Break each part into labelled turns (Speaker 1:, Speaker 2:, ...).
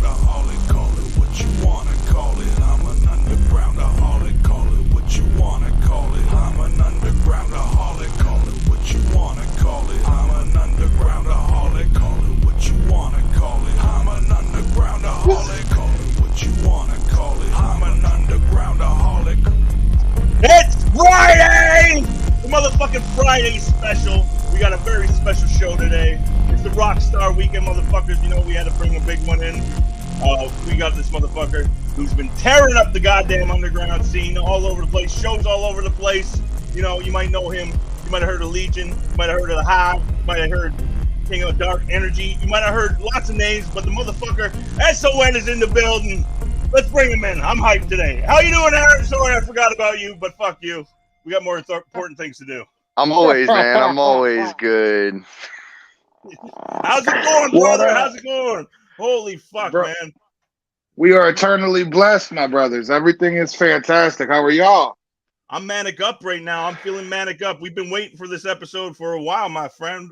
Speaker 1: undergroundaholic, call it what you wanna call it. I'm an undergroundaholic, call it what you wanna call it. I'm an undergroundaholic, call it what you wanna call it. I'm an undergroundaholic, call it what you wanna call it. I'm an undergroundaholic, call it what you wanna call it. I'm an undergroundaholic.
Speaker 2: It's Friday! The motherfucking Friday special. We got a very special show today. It's the Rockstar Weekend, motherfuckers. You know we had to bring a big one in. We got this motherfucker who's been tearing up the goddamn underground scene all over the place. Shows all over the place. You know, you might know him. You might have heard of Legion. You might have heard of The Hive. You might have heard King of Dark Energy. You might have heard lots of names, but the motherfucker S.O.N is in the building. Let's bring him in. I'm hyped today. How you doing, Aaron? Sorry I forgot about you, but fuck you. We got more important things to do.
Speaker 3: I'm always, man. I'm always good.
Speaker 2: How's it going, brother? How's it going? Holy fuck, man.
Speaker 4: We are eternally blessed, my brothers. Everything is fantastic. How are y'all?
Speaker 2: I'm manic up right now. I'm feeling manic up. We've been waiting for this episode for a while, my friend.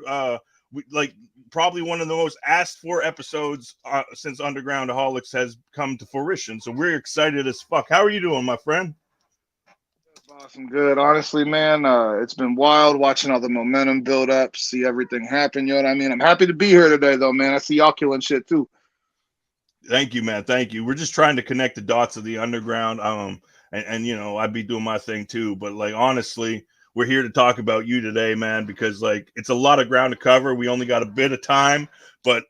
Speaker 2: Probably one of the most asked for episodes since UndergroundAholics has come to fruition. So we're excited as fuck. How are you doing, my friend?
Speaker 4: Awesome, good. Honestly, man, it's been wild watching all the momentum build up, see everything happen. You know what I mean? I'm happy to be here today, though, man. I see y'all killing shit too.
Speaker 2: Thank you, man. Thank you. We're just trying to connect the dots of the underground. And you know, I'd be doing my thing too. But like, honestly, we're here to talk about you today, man, because like it's a lot of ground to cover. We only got a bit of time, but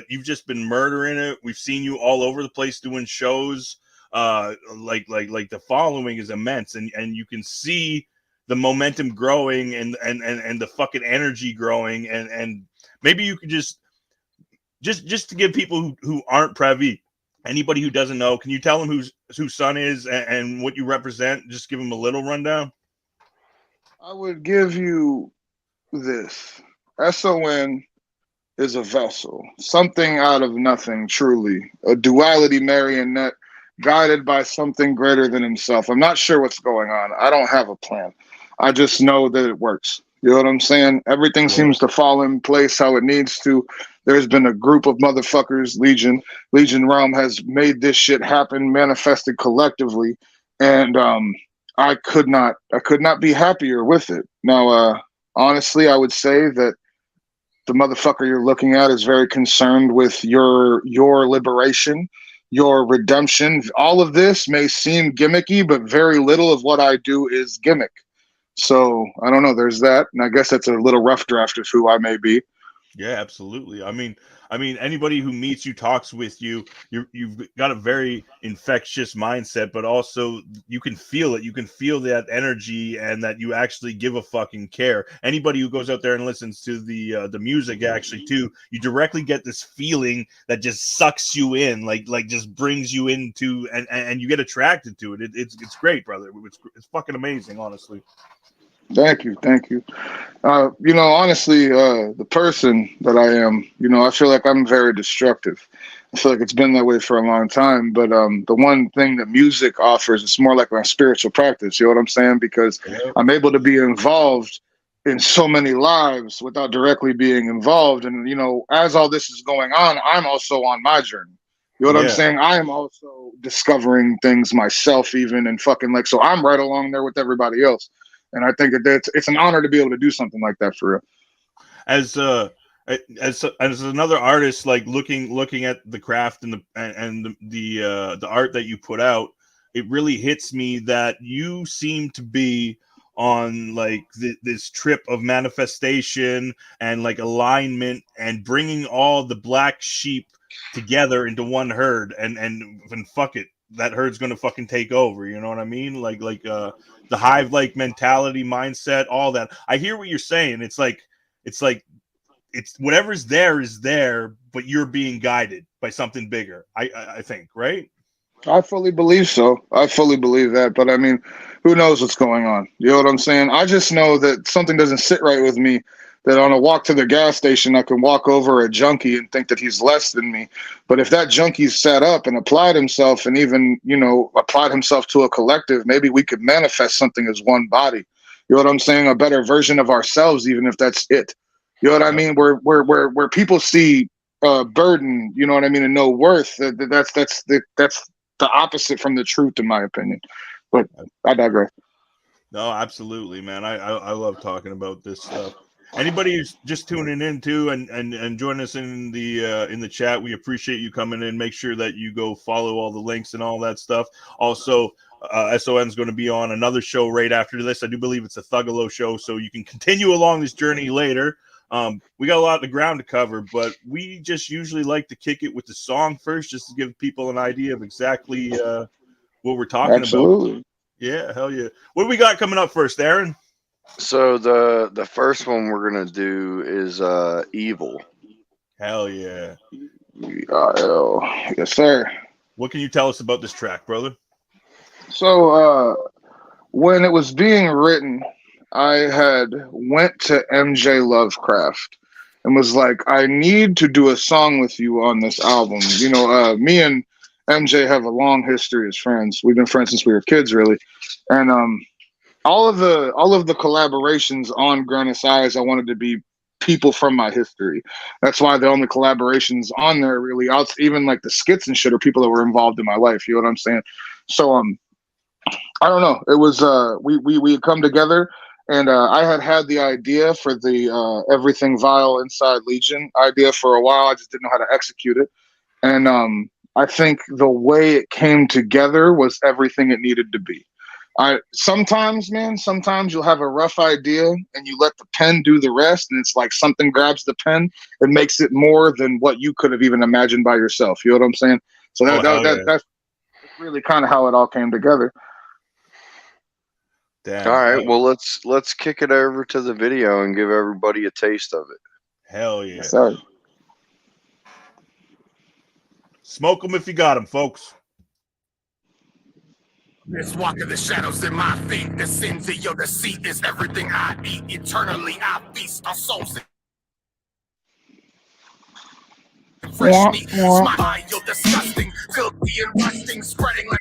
Speaker 2: you've just been murdering it. We've seen you all over the place doing shows. Like the following is immense, and you can see the momentum growing and the fucking energy growing, and maybe you could just to give people who aren't privy, anybody who doesn't know, can you tell them who S.O.N is and what you represent? Just give them a little rundown.
Speaker 4: I would give you this. S.O.N is a vessel, something out of nothing, truly. A duality marionette guided by something greater than himself. I'm not sure what's going on. I don't have a plan. I just know that it works. You know what I'm saying? Everything seems to fall in place how it needs to. There's been a group of motherfuckers, Legion Realm has made this shit happen, manifested collectively, and I could not be happier with it. Now, honestly, I would say that the motherfucker you're looking at is very concerned with your liberation, your redemption. All of this may seem gimmicky, but very little of what I do is gimmick. So I don't know. There's that, and I guess that's a little rough draft of who I may be.
Speaker 2: Yeah, absolutely. I mean, anybody who meets you, talks with you, you've got a very infectious mindset, but also you can feel it. You can feel that energy and that you actually give a fucking care. Anybody who goes out there and listens to the music, actually, too, you directly get this feeling that just sucks you in, like just brings you into, and you get attracted to it. It's great, brother. It's fucking amazing, honestly.
Speaker 4: Thank you. You know, honestly, the person that I am, you know, I feel like I'm very destructive. I feel like it's been that way for a long time. But the one thing that music offers, it's more like my spiritual practice. You know what I'm saying? Because I'm able to be involved in so many lives without directly being involved. And, you know, as all this is going on, I'm also on my journey. You know what I'm saying? I am also discovering things myself, even, and fucking like, so I'm right along there with everybody else. And I think that it's an honor to be able to do something like that for real.
Speaker 2: As another artist, like looking at the craft and the art that you put out, it really hits me that you seem to be on like this trip of manifestation and like alignment and bringing all the black sheep together into one herd and fuck it. That herd's gonna fucking take over, you know what I mean? Like the hive like mentality, mindset, all that. I hear what you're saying. It's whatever's there is there, but you're being guided by something bigger. I think, right?
Speaker 4: I fully believe so. I fully believe that. But I mean, who knows what's going on? You know what I'm saying? I just know that something doesn't sit right with me. That on a walk to the gas station, I can walk over a junkie and think that he's less than me. But if that junkie sat up and applied himself and even, you know, applied himself to a collective, maybe we could manifest something as one body. You know what I'm saying? A better version of ourselves, even if that's it. You know what I mean? Where people see burden, you know what I mean, and no worth. That's the opposite from the truth, in my opinion. But I digress.
Speaker 2: No, absolutely, man. I love talking about this stuff. Anybody who's just tuning in too and join us in the chat, we appreciate you coming in. Make sure that you go follow all the links and all that stuff. Also, S.O.N. is going to be on another show right after this. I do believe it's a Thuggalo show, so you can continue along this journey later. We got a lot of the ground to cover, but we just usually like to kick it with the song first, just to give people an idea of exactly what we're talking about. Yeah, hell yeah. What do we got coming up first, Aaron?
Speaker 3: So the first one we're gonna do is Evil.
Speaker 2: Hell yeah.
Speaker 4: Yes, sir.
Speaker 2: What can you tell us about this track, brother?
Speaker 4: So when it was being written, I had went to MJ Lovecraft and was like, I need to do a song with you on this album. You know, me and MJ have a long history as friends. We've been friends since we were kids, really. And all of the collaborations on Granite Eyes, I wanted to be people from my history. That's why the only collaborations on there really, even like the skits and shit, are people that were involved in my life. You know what I'm saying? So I don't know. It was we had come together, and I had the idea for the Everything Vile Inside Legion idea for a while. I just didn't know how to execute it, and I think the way it came together was everything it needed to be. Sometimes you'll have a rough idea and you let the pen do the rest, and it's like something grabs the pen and makes it more than what you could have even imagined by yourself. You know what I'm saying? So that's really kind of how it all came together.
Speaker 2: Damn.
Speaker 3: All right, well let's kick it over to the video and give everybody a taste of it.
Speaker 2: Hell yeah.
Speaker 4: Sorry.
Speaker 2: Smoke them if you got them, folks.
Speaker 1: This walk of the shadows in my feet, the sins of your deceit is everything I eat. Eternally I feast on souls. Fresh meat, smile, you're disgusting, filthy and rusting, spreading like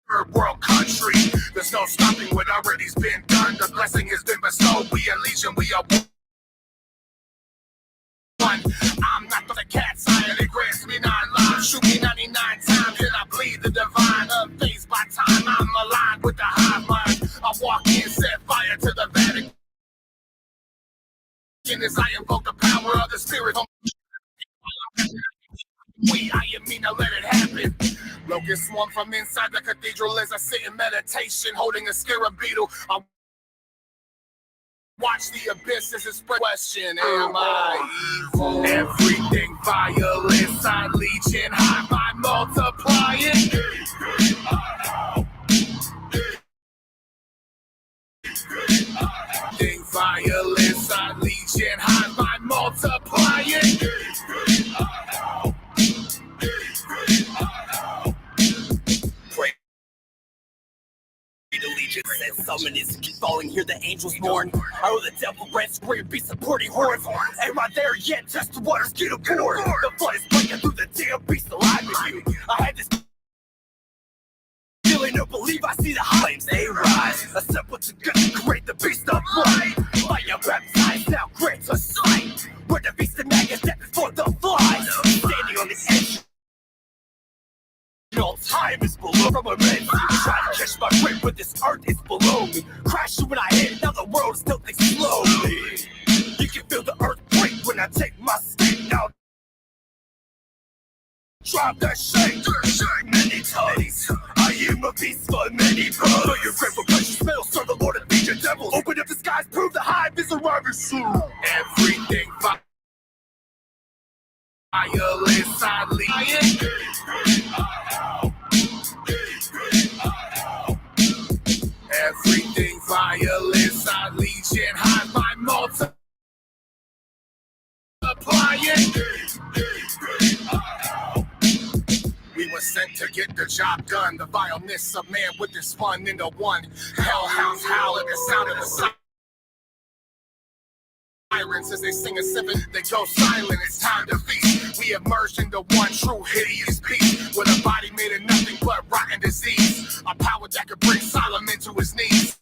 Speaker 1: third world country. There's no stopping what already's been done. The blessing has been bestowed. We are legion, we are one. I'm not the cat's eye, it grants me 9 lives. Shoot me 99 times, and I bleed the divine. Unfazed by time, I'm aligned with the hive mind. I walk in, set fire to the Vatican. As I invoke the power of the spirit. I am mean to let it happen. Locusts swarm from inside the cathedral as I sit in meditation, holding a scarab beetle. I watch the abyss as it spread. Question: am I evil? Everything vile inside legion, high by multiplying. Everything vile inside legion, high by multiplying. Allegiance summon is keep falling, hear the angels mourn. I owe the devil red square be supporting horns. Am I there yet? Just the waters get aboard. The flood is breaking through the damn beast alive in you. I had this feeling to believe I see the flames they rise. Assemble together, create the beast of light. Fire baptized now grants a sight. Where the beast and maggots death before the flies. Standing on the edge. All time is below from a man. Try to catch my grip, but this earth is below me. Crashing when I hit, now the world still thinks slowly. You can feel the earth break when I take my step now. Drop that shake, many times. I am a beast for many birds. Know your grateful pleasure smell, serve the Lord and beat your devil. Open up the skies, prove the hive is arriving soon. Everything fire inside legion. Everything vile inside legion, high by multiplying. We were sent to get the job done. The vileness of man with this spun into one. Hellhounds howl at the sound of the sirens as they sing a seven. They go silent. It's time to feast. We have merged into one true hideous beast with a body made of nothing but rotten disease. A power that could bring Solomon to his knees.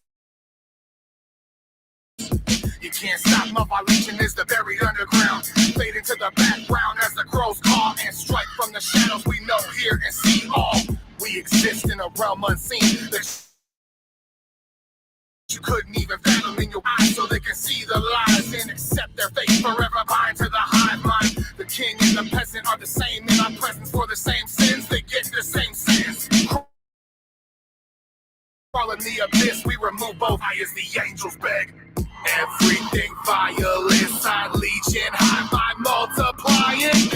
Speaker 1: You can't stop. My violation is the buried underground. Fade into the background as the crows call and strike from the shadows. We know, hear, and see all. We exist in a realm unseen that you couldn't even fathom in your eyes, so they can see the lies and accept their fate. Forever bind to the hive mind. The king and the peasant are the same in our presence for the same sins. They get the same sins. Crawling the abyss, we remove both eye as the angels beg. Everything violent, side legion, high by multiplying.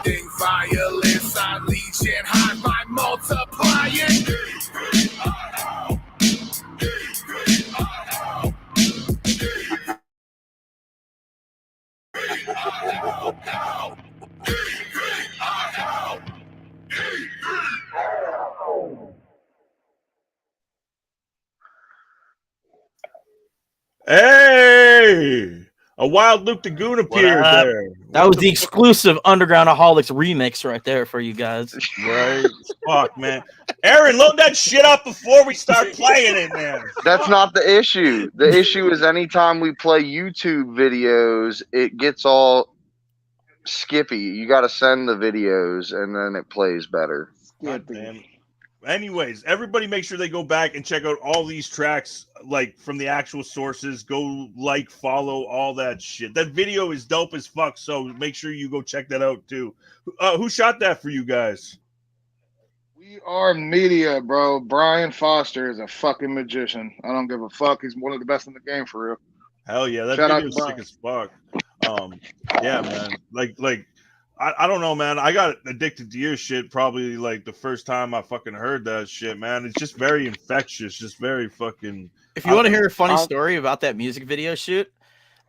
Speaker 1: Everything violent, side legion, high by multiplying.
Speaker 2: Hey, a wild Luke the Goon appeared there.
Speaker 5: That was the exclusive UndergroundAholics remix right there for you guys.
Speaker 2: Right. Fuck, man. Aaron, load that shit up before we start playing it, man.
Speaker 3: That's not the issue. The issue is anytime we play YouTube videos, it gets all skippy. You got to send the videos, and then it plays better.
Speaker 2: God damn. Anyways, everybody make sure they go back and check out all these tracks, like from the actual sources. Go like, follow, all that shit. That video is dope as fuck, so make sure you go check that out too. Who shot that for you guys?
Speaker 4: We are media, bro. Brian Foster is a fucking magician. I don't give a fuck. He's one of the best in the game for real.
Speaker 2: Hell yeah, that
Speaker 4: Shout out
Speaker 2: video is
Speaker 4: to
Speaker 2: sick as fuck. Yeah, man. Like I don't know, man. I got addicted to your shit probably like the first time I fucking heard that shit, man. It's just very infectious, just very fucking.
Speaker 5: If you want to hear a funny story about that music video shoot,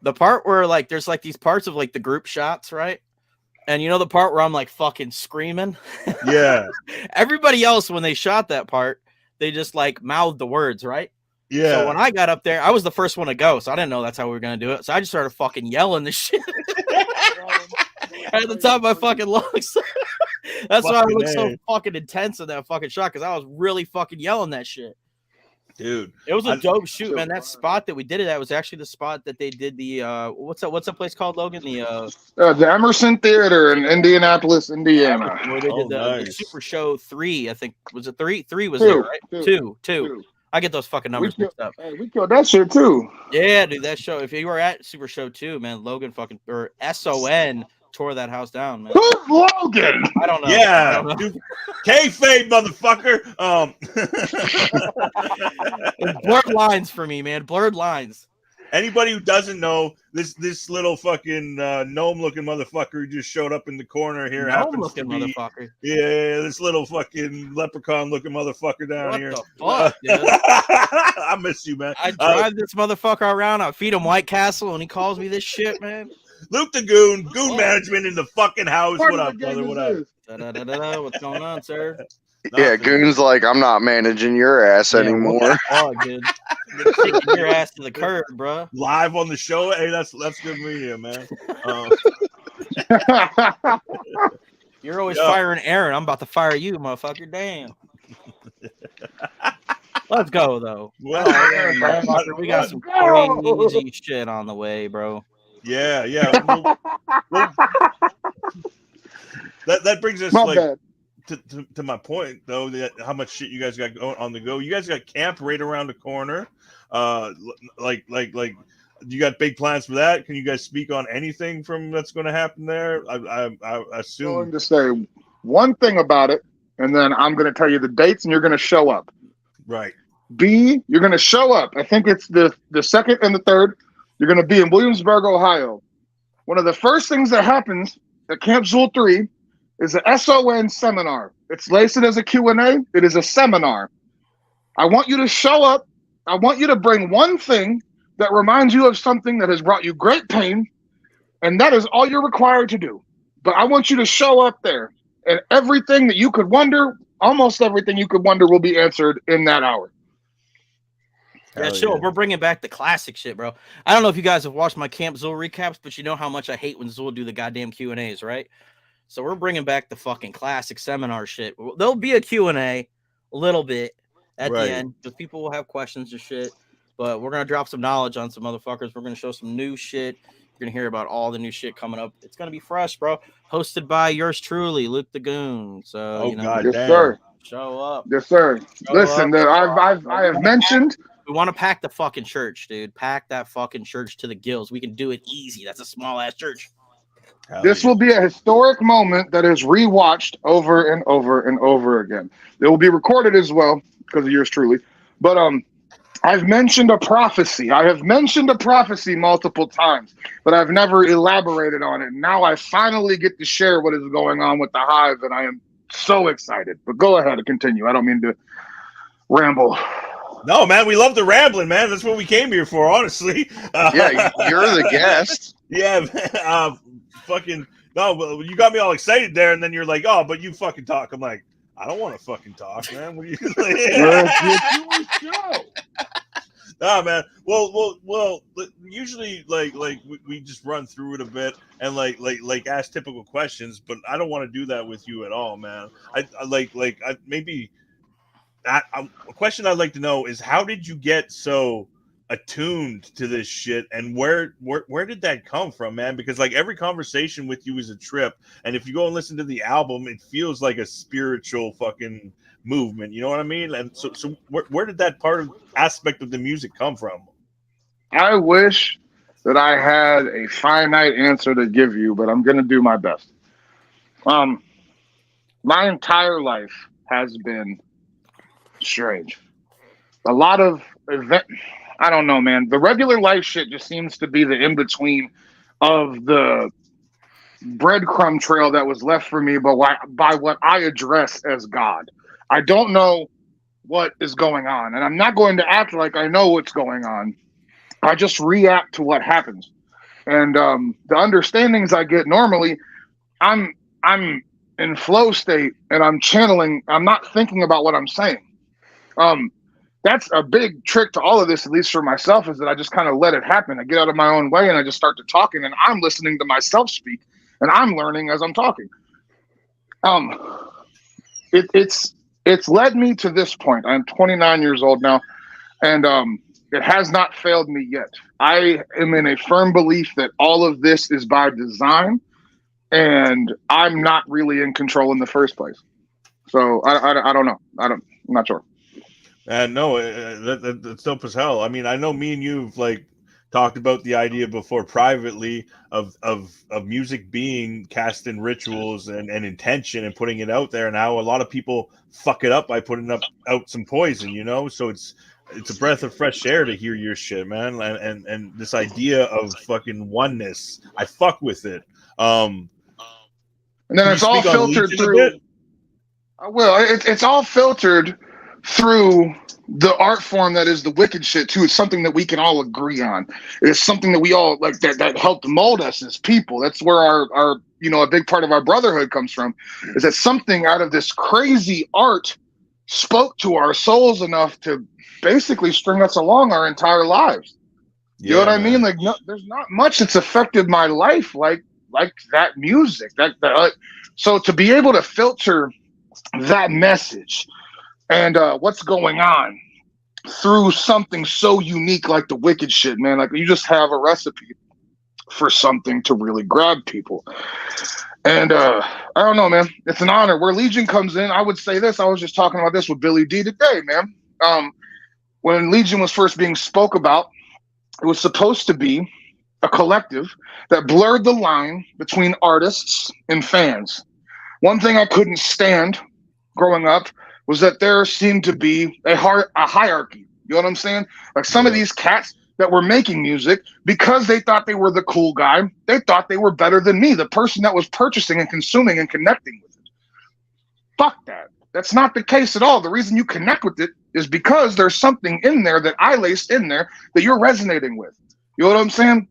Speaker 5: the part where like there's like these parts of like the group shots, right? And you know the part where I'm like fucking screaming?
Speaker 2: Yeah.
Speaker 5: Everybody else, when they shot that part, they just like mouthed the words, right?
Speaker 2: Yeah.
Speaker 5: So when I got up there, I was the first one to go, so I didn't know that's how we were gonna do it. So I just started fucking yelling this shit at the top of my fucking lungs. That's why I looked so fucking intense in that fucking shot, because I was really fucking yelling that shit.
Speaker 2: Dude,
Speaker 5: it was a dope shoot, man. That spot that we did it at was actually the spot that they did the what's that place called, Logan?
Speaker 4: The Emerson Theater in Indianapolis, Indiana.
Speaker 5: Where they did the Super Show 3, I think. Was it 3? 3 was there, right? Two. I get those fucking numbers mixed up.
Speaker 4: Hey, we killed that shit too.
Speaker 5: Yeah, dude, that show. If you were at Super Show 2, man, Logan fucking or S.O.N. tore that house down, man.
Speaker 4: Who's Logan?
Speaker 5: I don't know.
Speaker 2: Yeah, dude, kayfabe, motherfucker.
Speaker 5: Blurred lines for me, man. Blurred lines.
Speaker 2: Anybody who doesn't know, this little fucking gnome-looking motherfucker who just showed up in the corner here happens to be,
Speaker 5: motherfucker.
Speaker 2: Yeah, this little fucking leprechaun-looking motherfucker down here.
Speaker 5: What the fuck, dude?
Speaker 2: I miss you, man.
Speaker 5: I drive this motherfucker around. I feed him White Castle, and he calls me this shit, man.
Speaker 2: Luke the Goon management in the fucking house. What up, brother? What up?
Speaker 5: What's going on, sir?
Speaker 3: Yeah, Goon's like, I'm not managing your ass anymore.
Speaker 5: Oh, dude. Taking your ass to the curb, bro.
Speaker 2: Live on the show. Hey, that's good media, man.
Speaker 5: You're always firing Aaron. I'm about to fire you, motherfucker. Damn. Let's go, though.
Speaker 2: Well,
Speaker 5: we got some crazy shit on the way, bro.
Speaker 2: Yeah. That brings us to my point, though, that how much shit you guys got going on the go. You guys got camp right around the corner. Like you got big plans for that? Can you guys speak on anything from that's going to happen there? I assume.
Speaker 4: I'm going to say one thing about it, and then I'm going to tell you the dates, and you're going to show up.
Speaker 2: Right.
Speaker 4: B, you're going to show up. I think it's the 2nd and the 3rd. You're going to be in Williamsburg, Ohio. One of the first things that happens at Camp Zool 3 is the S.O.N. seminar. It's listed as a Q&A. It is a seminar. I want you to show up. I want you to bring one thing that reminds you of something that has brought you great pain, and that is all you're required to do. But I want you to show up there, and everything that you could wonder, almost everything you could wonder, will be answered in that hour.
Speaker 5: Yeah, sure. Yeah. We're bringing back the classic shit, bro. I don't know if you guys have watched my Camp Zool recaps, but you know how much I hate when Zool do the goddamn Q&As, right? So we're bringing back the fucking classic seminar shit. There'll be a Q&A, a little bit, at the end, because people will have questions and shit. But we're gonna drop some knowledge on some motherfuckers. We're gonna show some new shit. You're gonna hear about all the new shit coming up. It's gonna be fresh, bro. Hosted by yours truly, Luke the Goon. So
Speaker 2: God
Speaker 4: yes,
Speaker 2: damn.
Speaker 4: sir.
Speaker 5: Show up.
Speaker 4: Yes, sir. Listen, I have mentioned.
Speaker 5: We want to pack the fucking church, dude. Pack that fucking church to the gills. We can do it easy. That's a small ass church.
Speaker 4: This will be a historic moment that is rewatched over and over and over again. It will be recorded as well because of yours truly. But I've mentioned a prophecy. I have mentioned a prophecy multiple times, but I've never elaborated on it. Now I finally get to share what is going on with the Hive, and I am so excited. But go ahead and continue. I don't mean to ramble.
Speaker 2: No, man, we love the rambling, man. That's what we came here for, honestly.
Speaker 3: Yeah, you're the guest.
Speaker 2: Yeah, man. Fucking no, well, you got me all excited there, and then you're like, "Oh, but you fucking talk." I'm like, I don't want to fucking talk, man. What are you like? Nah, man. Well. Usually, like we just run through it a bit and like ask typical questions, but I don't want to do that with you at all, man. A question I'd like to know is, how did you get so attuned to this shit, and where did that come from, man? Because like every conversation with you is a trip, and if you go and listen to the album, it feels like a spiritual fucking movement, you know what I mean? And so where did that aspect of the music come from?
Speaker 4: I wish that I had a finite answer to give you, but I'm gonna do my best. My entire life has been strange. A lot of I don't know, man. The regular life shit just seems to be the in-between of the breadcrumb trail that was left for me by what I address as God. I don't know what is going on, and I'm not going to act like I know what's going on. I just react to what happens. And the understandings I get normally, I'm in flow state, and I'm channeling. I'm not thinking about what I'm saying. That's a big trick to all of this, at least for myself, is that I just kind of let it happen. I get out of my own way and I just start to talking, and I'm listening to myself speak, and I'm learning as I'm talking. It's led me to this point. I'm 29 years old now, and it has not failed me yet. I am in a firm belief that all of this is by design, and I'm not really in control in the first place. So I don't know. I'm not sure.
Speaker 2: No, that's dope as hell. I mean, I know me and you've like talked about the idea before privately of music being cast in rituals and intention and putting it out there, and how a lot of people fuck it up by putting out some poison, you know? So it's a breath of fresh air to hear your shit, man. And this idea of fucking oneness, I fuck with it.
Speaker 4: And then it's all filtered through. Well, it's all filtered through the art form that is the wicked shit too. It's something that we can all agree on. It's something that we all like that helped mold us as people. That's where our a big part of our brotherhood comes from, is that something out of this crazy art spoke to our souls enough to basically string us along our entire lives. You know what I mean? Like, no, there's not much that's affected my life like that music. So to be able to filter that message and what's going on through something so unique like the wicked shit, man. Like, you just have a recipe for something to really grab people. And I don't know, man. It's an honor. Where Legion comes in, I would say this. I was just talking about this with Billy D today, man. When Legion was first being spoke about, it was supposed to be a collective that blurred the line between artists and fans. One thing I couldn't stand growing up was that there seemed to be a hierarchy. You know what I'm saying? Like, some of these cats that were making music, because they thought they were the cool guy, they thought they were better than me, the person that was purchasing and consuming and connecting with it. Fuck that. That's not the case at all. The reason you connect with it is because there's something in there that I laced in there that you're resonating with. You know what I'm saying?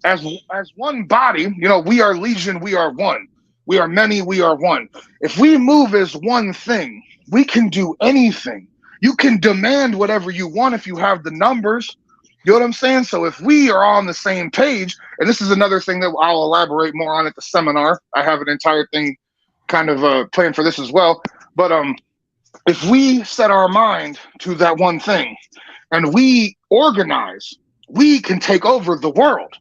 Speaker 4: As one body, we are Legion, we are one. We are many, we are one. If we move as one thing, we can do anything. You can demand whatever you want if you have the numbers. You know what I'm saying? So if we are on the same page, and this is another thing that I'll elaborate more on at the seminar. I have an entire thing kind of planned for this as well. But if we set our mind to that one thing and we organize, we can take over the world.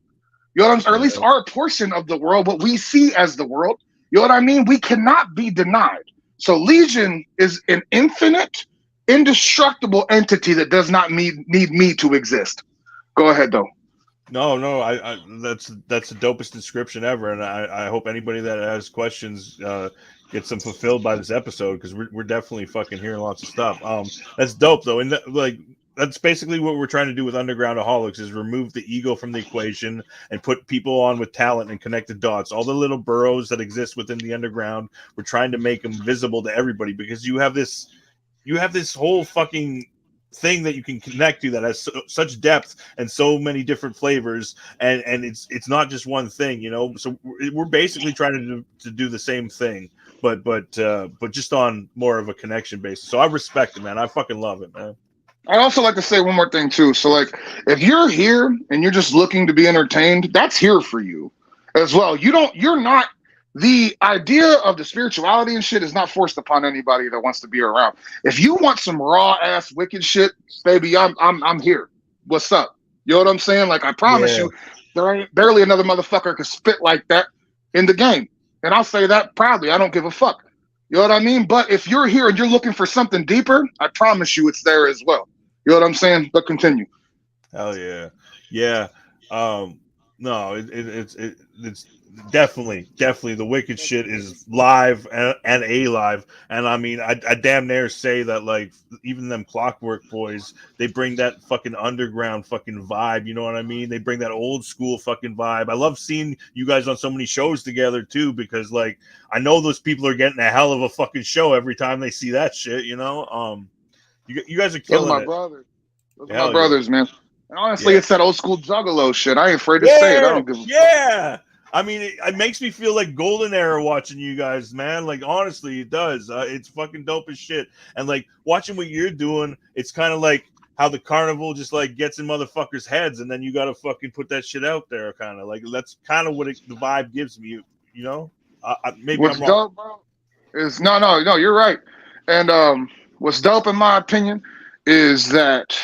Speaker 4: You know what I'm saying? Or at least our portion of the world, what we see as the world. You know what I mean? We cannot be denied. So Legion is an infinite, indestructible entity that does not need me to exist. Go ahead, though.
Speaker 2: No, I that's the dopest description ever, and I hope anybody that has questions gets them fulfilled by this episode, because we're definitely fucking hearing lots of stuff. That's dope though, and that's basically what we're trying to do with UndergroundAholics, is remove the ego from the equation and put people on with talent and connect the dots. All the little burrows that exist within the underground, we're trying to make them visible to everybody, because you have this whole fucking thing that you can connect to that has such depth and so many different flavors, and it's not just one thing, you know. So we're basically trying to do the same thing, but just on more of a connection basis. So I respect it, man. I fucking love it, man.
Speaker 4: I'd also like to say one more thing too. So like, if you're here and you're just looking to be entertained, that's here for you as well. You're not, the idea of the spirituality and shit is not forced upon anybody that wants to be around. If you want some raw ass wicked shit, baby, I'm here. What's up? You know what I'm saying? Like, I promise you, there ain't barely another motherfucker can spit like that in the game. And I'll say that proudly. I don't give a fuck. You know what I mean? But if you're here and you're looking for something deeper, I promise you it's there as well. You know what I'm saying? But continue.
Speaker 2: Hell yeah. Yeah. No, it's definitely the wicked shit is live and alive. And I mean, I damn near say that, like, even them Clockwork boys, they bring that fucking underground fucking vibe. You know what I mean? They bring that old school fucking vibe. I love seeing you guys on so many shows together too, because like, I know those people are getting a hell of a fucking show every time they see that shit, you know? You guys are killing
Speaker 4: Those are my
Speaker 2: it.
Speaker 4: brothers. Those
Speaker 2: Hell
Speaker 4: are my brothers, man. And honestly, it's that old school juggalo shit. I ain't afraid to say it. I don't give a fuck.
Speaker 2: I mean, it makes me feel like golden era watching you guys, man. Like, honestly, it does. It's fucking dope as shit. And like, watching what you're doing, it's kind of like how the carnival just like gets in motherfuckers' heads, and then you gotta fucking put that shit out there. Kind of like, that's kind of what the vibe gives me. You know, maybe
Speaker 4: What's
Speaker 2: I'm wrong.
Speaker 4: dope, bro, is no, you're right. And what's dope, in my opinion, is that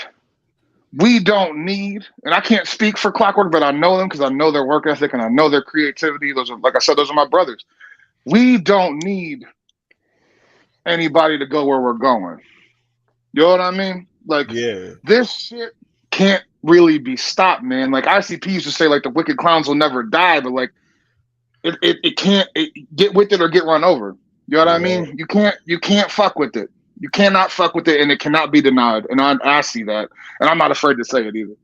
Speaker 4: we don't need, and I can't speak for Clockwork, but I know them because I know their work ethic and I know their creativity. Those are, like I said, those are my brothers. We don't need anybody to go where we're going. You know what I mean? Like, this shit can't really be stopped, man. Like, ICP used to say, like, the wicked clowns will never die, but like, it can't get with it or get run over. You know what I mean? You can't fuck with it. You cannot fuck with it, and it cannot be denied. And I see that, and I'm not afraid to say it either.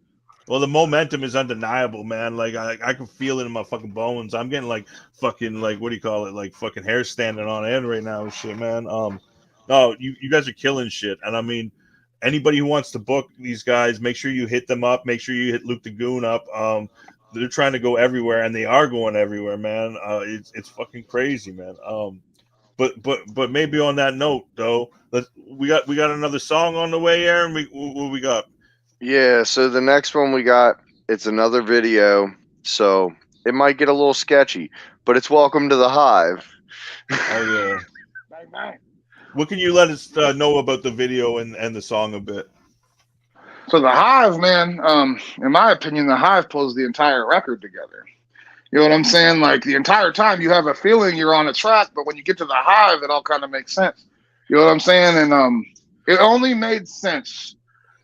Speaker 2: Well, the momentum is undeniable, man. Like, I can feel it in my fucking bones. I'm getting like fucking, like, what do you call it? Like fucking hair standing on end right now and shit, man. No, you guys are killing shit. And I mean, anybody who wants to book these guys, make sure you hit them up. Make sure you hit Luke the Goon up. They're trying to go everywhere, and they are going everywhere, man. It's fucking crazy, man. But maybe on that note, though, we got another song on the way, Aaron. What we got?
Speaker 3: Yeah, so the next one we got, it's another video, so it might get a little sketchy, but it's Welcome to the Hive.
Speaker 2: Oh yeah. What can you let us know about the video and the song a bit?
Speaker 4: So the Hive, man, in my opinion, the Hive pulls the entire record together. You know what I'm saying? Like, the entire time you have a feeling you're on a track, but when you get to the Hive, it all kind of makes sense. You know what I'm saying? And it only made sense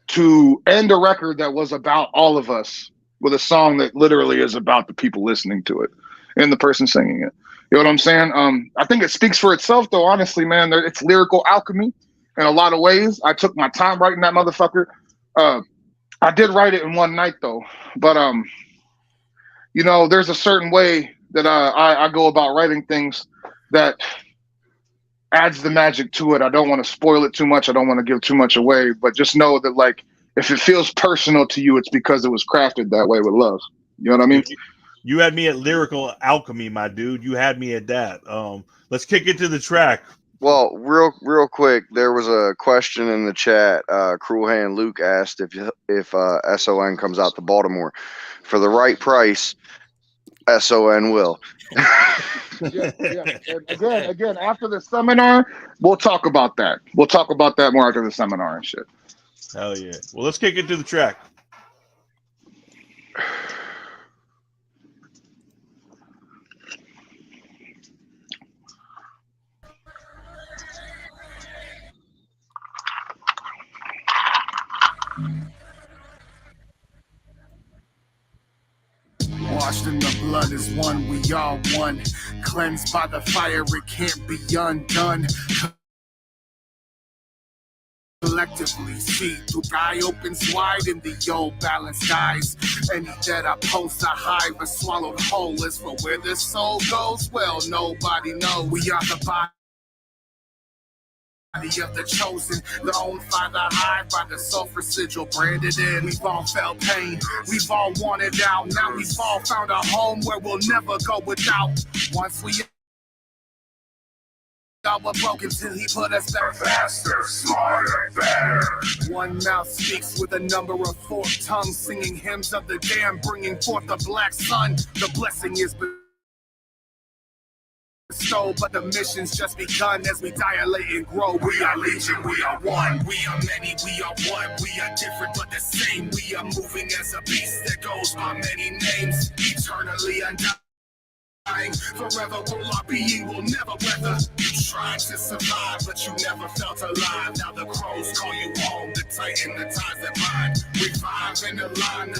Speaker 4: to end a record that was about all of us with a song that literally is about the people listening to it and the person singing it. You know what I'm saying? I think it speaks for itself, though, honestly, man. It's lyrical alchemy in a lot of ways. I took my time writing that motherfucker. I did write it in one night, though. But, you know, there's a certain way that I go about writing things that adds the magic to it. I don't want to spoil it too much. I don't want to give too much away, but just know that, like, if it feels personal to you, it's because it was crafted that way with love. You know what I mean?
Speaker 2: You had me at lyrical alchemy, my dude. You had me at that. Let's kick it to the track.
Speaker 3: Well, real quick, there was a question in the chat. Cruel Hand Luke asked if S.O.N. comes out to Baltimore for the right price. S.O.N. will.
Speaker 4: Yeah. And again, after the seminar, we'll talk about that. We'll talk about that more after the seminar and shit.
Speaker 2: Hell yeah. Well, let's kick it to the track.
Speaker 1: Washed in the blood is one, we all one. Cleansed by the fire, it can't be undone. Collectively see through eye opens wide in the old balanced eyes. Any that I post I hive and swallowed whole is for where the soul goes. Well, nobody knows. We are the body of the chosen, the own father hive by the sulfur sigil branded in. We've all felt pain, we've all wanted out. Now we've all found a home where we'll never go without. Once we all were broken till he put us back faster, smarter, better. One mouth speaks with a number of forked tongues, singing hymns of the damned, bringing forth the black sun. The blessing is bestowed, but the mission's just begun as we dilate and grow. We are legion, we are one. We are many, we are one. We are different but the same. We are moving as a beast that goes by many names. Eternally undying. Forever will our being will never weather. You tried to survive, but you never felt alive. Now the crows call you home to tighten the ties that bind. Revive and align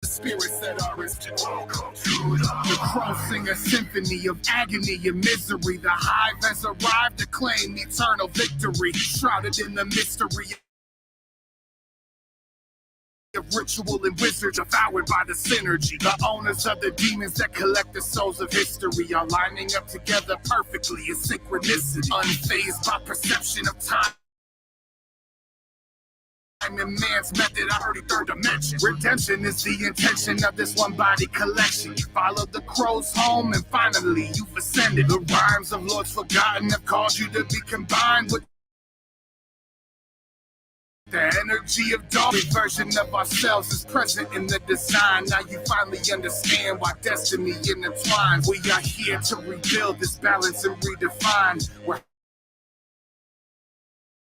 Speaker 1: the spirits that are in welcome to the crows sing a symphony of agony and misery. The hive has arrived to claim eternal victory, shrouded in the mystery of ritual and wizards, devoured by the synergy. The owners of the demons that collect the souls of history are lining up together perfectly in synchronicity, unfazed by perception of time and man's method. I heard a third dimension. Redemption is the intention of this one body collection. You followed the crows home and finally you've ascended. The rhymes of Lords Forgotten have caused you to be combined with the energy of dawn. A version of ourselves is present in the design. Now you finally understand why destiny intertwines. We are here to rebuild this balance and redefine. We're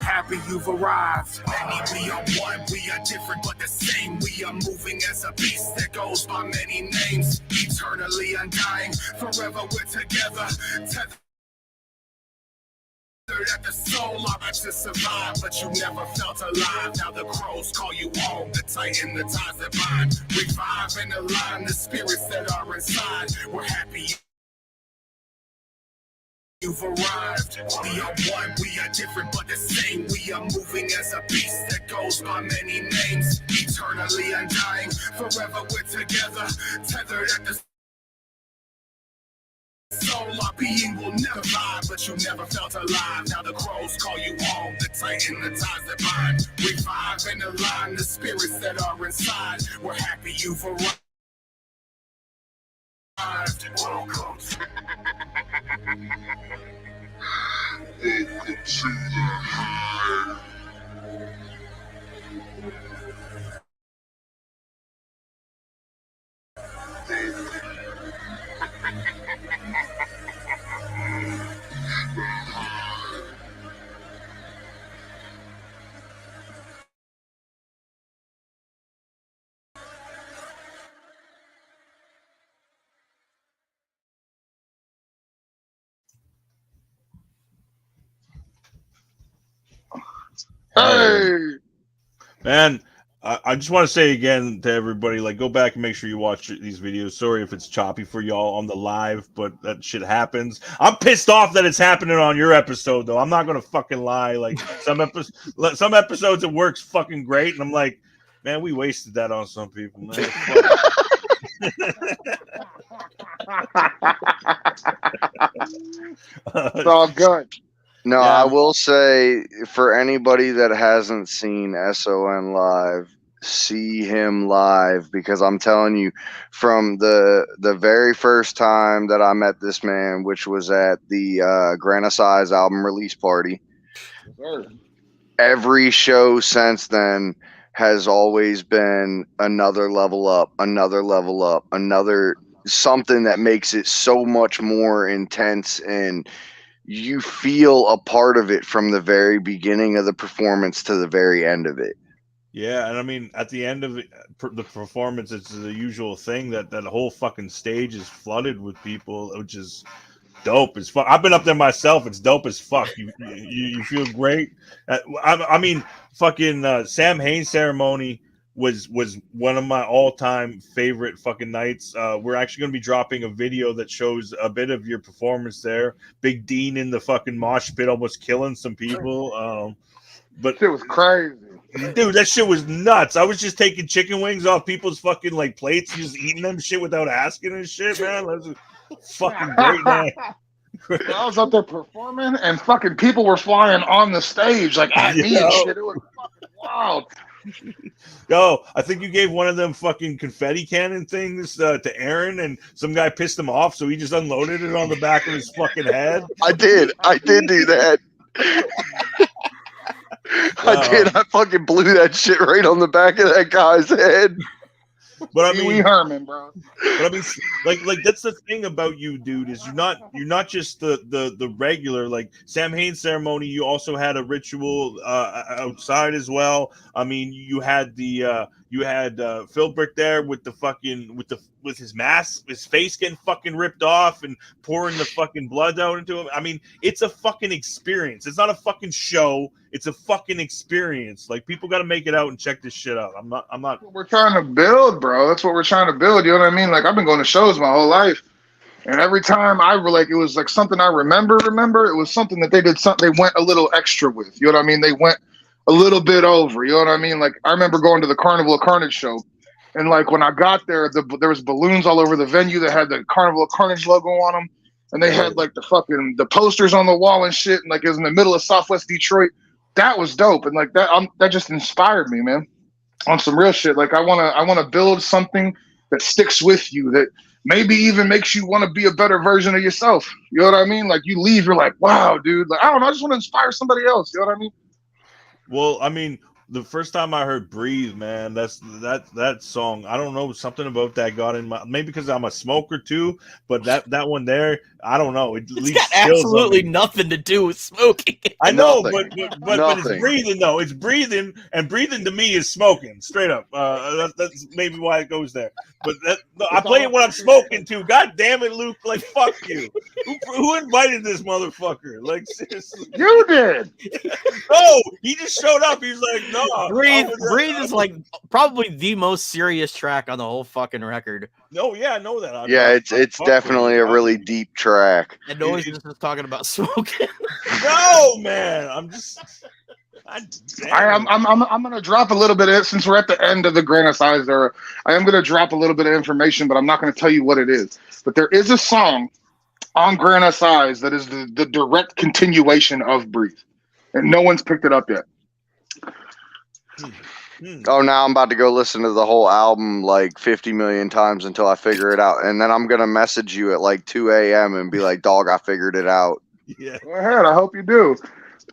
Speaker 1: happy you've arrived. Many, we are one, we are different but the same. We are moving as a beast that goes by many names. Eternally undying, forever we're together. At the soul are to survive, but you never felt alive. Now the crows call you home to tighten the ties that bind. Revive and align the spirits that are inside. We're happy you've arrived. We are one, we are different but the same. We are moving as a beast that goes by many names. Eternally undying, forever we're together. Tethered at the soul, our being will never vibe, but you never felt alive. Now the crows call you home to tighten the ties that bind. Revive and align the spirits that are inside. We're happy you've arrived. Welcome to the hive.
Speaker 4: Hey,
Speaker 2: Man, I just want to say again to everybody, like, go back and make sure you watch these videos. Sorry if it's choppy for y'all on the live, but that shit happens. I'm pissed off that it's happening on your episode, though. I'm not gonna fucking lie. Like some episodes it works fucking great, and I'm like, man, we wasted that on some people, man.
Speaker 4: it's all good.
Speaker 3: No,
Speaker 2: Yeah.
Speaker 3: I will say for anybody that hasn't seen S.O.N. live, see him live, because I'm telling you, from the very first time that I met this man, which was at the Grana Size album release party, every show since then has always been another level up, another level up, another something that makes it so much more intense, and you feel a part of it from the very beginning of the performance to the very end of it.
Speaker 2: Yeah, and I mean, at the end of the performance, it's the usual thing that whole fucking stage is flooded with people, which is dope as fuck. I've been up there myself. It's dope as fuck. You feel great. I mean, fucking Sam Hain ceremony was one of my all-time favorite fucking nights. We're actually going to be dropping a video that shows a bit of your performance there. Big Dean in the fucking mosh pit, almost killing some people. But
Speaker 4: Shit was crazy.
Speaker 2: dude, that shit was nuts. I was just taking chicken wings off people's fucking like plates, just eating them shit without asking and shit, man. That was a fucking great night.
Speaker 4: I was up there performing, and fucking people were flying on the stage, like at me and shit. It was fucking wild.
Speaker 2: Yo, I think you gave one of them fucking confetti cannon things to Aaron, and some guy pissed him off, so he just unloaded it on the back of his fucking head.
Speaker 3: I did do that. I did. I fucking blew that shit right on the back of that guy's head.
Speaker 2: But I mean,
Speaker 4: Herman, bro.
Speaker 2: But I mean, like that's the thing about you, dude, is you're not just the regular like Sam Hain ceremony. You also had a ritual outside as well. I mean, you had Phil Brick there with the fucking with his mask, his face getting fucking ripped off and pouring the fucking blood out into him. I mean, it's a fucking experience. It's not a fucking show. It's a fucking experience. Like, people got to make it out and check this shit out. I'm not.
Speaker 4: That's what we're trying to build, bro. That's what we're trying to build. You know what I mean? Like, I've been going to shows my whole life, and every time it was like something I remember. It was something that they did something. They went a little extra with. You know what I mean? They went a little bit over. You know what I mean? Like, I remember going to the Carnival of Carnage show, and like when I got there, there was balloons all over the venue that had the Carnival of Carnage logo on them, and they had like the posters on the wall and shit. And like it was in the middle of Southwest Detroit. That was dope, and like that just inspired me, man, on some real shit. Like I wanna build something that sticks with you, that maybe even makes you want to be a better version of yourself. You know what I mean? Like you leave, you're like, wow, dude. Like I don't know, I just want to inspire somebody else. You know what I mean?
Speaker 2: Well, I mean, the first time I heard "Breathe," man, that song. I don't know, something about that got in my, maybe because I'm a smoker too, but that one there, I don't know. It's
Speaker 5: got absolutely nothing to do with smoking.
Speaker 2: I know,
Speaker 3: Nothing.
Speaker 2: but it's breathing though. It's breathing, and breathing to me is smoking. Straight up. That's maybe why it goes there. But I play it when I'm smoking too. God damn it, Luke! Like fuck you. Who invited this motherfucker? Like seriously,
Speaker 4: You did.
Speaker 2: no, he just showed up. He's like, no.
Speaker 5: Breathe is like probably the most serious track on the whole fucking record.
Speaker 2: No, yeah, I know that.
Speaker 3: It's definitely a really deep track.
Speaker 5: And Noise is just talking about smoking.
Speaker 2: No, man, I'm
Speaker 4: gonna drop a little bit of it since we're at the end of the Granite Size era. I am gonna drop a little bit of information, but I'm not gonna tell you what it is. But there is a song on Granite Size that is the direct continuation of Breathe, and no one's picked it up yet.
Speaker 3: Oh, now I'm about to go listen to the whole album like 50 million times until I figure it out, and then I'm gonna message you at like 2 a.m. and be like, "Dog, I figured it out."
Speaker 2: Yeah.
Speaker 4: Go ahead. I hope you do.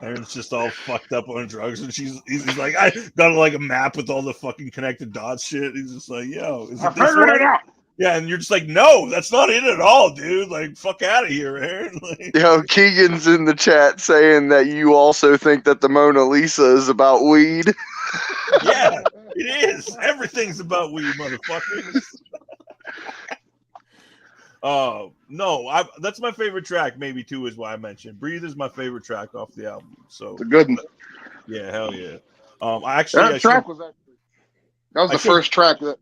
Speaker 2: Aaron's just all fucked up on drugs, and he's like, I got like a map with all the fucking connected dots shit. He's just like, yo, is
Speaker 4: I
Speaker 2: it this
Speaker 4: figured
Speaker 2: one?
Speaker 4: it out.
Speaker 2: Yeah, and you're just like, no, that's not it at all, dude. Like, fuck out of here, Aaron. Like,
Speaker 3: Yo, Keegan's in the chat saying that you also think that the Mona Lisa is about weed.
Speaker 2: yeah, it is. Everything's about weed, motherfuckers. No, that's my favorite track. Maybe too is why I mentioned "Breathe" is my favorite track off the album. So
Speaker 4: It's a good one.
Speaker 2: yeah, hell yeah.
Speaker 4: That was the first track that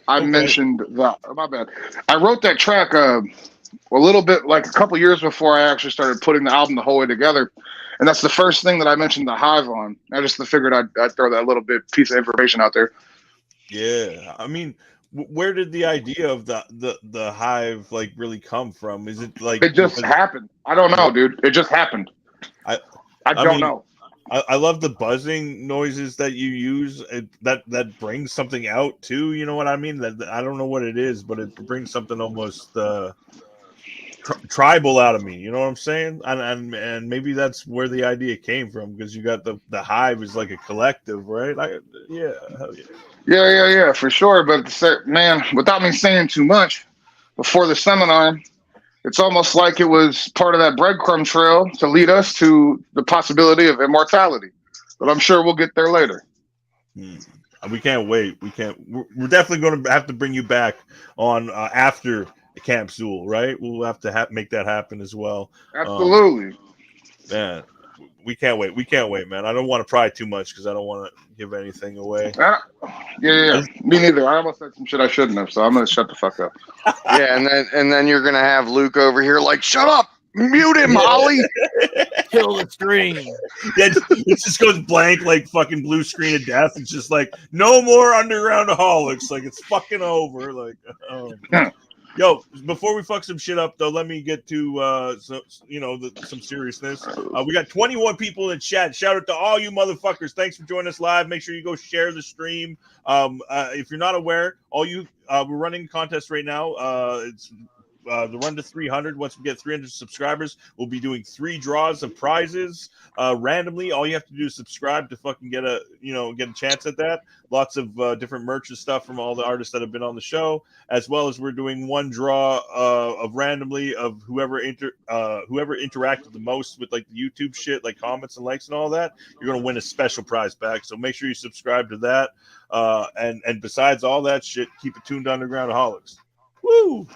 Speaker 4: I mentioned. My bad. I wrote that track a little bit like a couple years before I actually started putting the album the whole way together, and that's the first thing that I mentioned the Hive on. I just figured I'd throw that little bit piece of information out there.
Speaker 2: Yeah, I mean, where did the idea of the Hive like really come from? Is it like
Speaker 4: it just happened? I don't know, dude. It just happened. I don't know.
Speaker 2: I love the buzzing noises that you use. That brings something out too. You know what I mean? That I don't know what it is, but it brings something almost tribal out of me. You know what I'm saying? And maybe that's where the idea came from, because you got the Hive is like a collective, right? Yeah, hell yeah.
Speaker 4: Yeah, for sure. But man, without me saying too much, before the seminar, it's almost like it was part of that breadcrumb trail to lead us to the possibility of immortality. But I'm sure we'll get there later.
Speaker 2: We can't wait. We're definitely going to have to bring you back on after the capsule, right? We'll have to make that happen as well.
Speaker 4: Absolutely.
Speaker 2: Man, we can't wait. We can't wait, man. I don't want to pry too much because I don't want to give anything away.
Speaker 4: Yeah. Me neither. I almost said some shit I shouldn't have, so I'm gonna shut the fuck up.
Speaker 3: Yeah, and then you're gonna have Luke over here like, shut up, mute him, Ollie.
Speaker 5: Kill the stream.
Speaker 2: Yeah, it just goes blank, like fucking blue screen of death. It's just like no more undergroundaholics. Like it's fucking over. Like, yo, before we fuck some shit up, though, let me get to some seriousness. We got 21 people in chat. Shout out to all you motherfuckers. Thanks for joining us live. Make sure you go share the stream. If you're not aware, we're running a contest right now. It's the run to 300. Once we get 300 subscribers, we'll be doing 3 draws of prizes randomly. All you have to do is subscribe to fucking get a chance at that. Lots of different merch and stuff from all the artists that have been on the show, as well as we're doing 1 draw of randomly of whoever interacted the most with like the YouTube shit, like comments and likes and all that. You're gonna win a special prize back. So make sure you subscribe to that. And besides all that shit, keep it tuned to Undergroundaholics. Woo!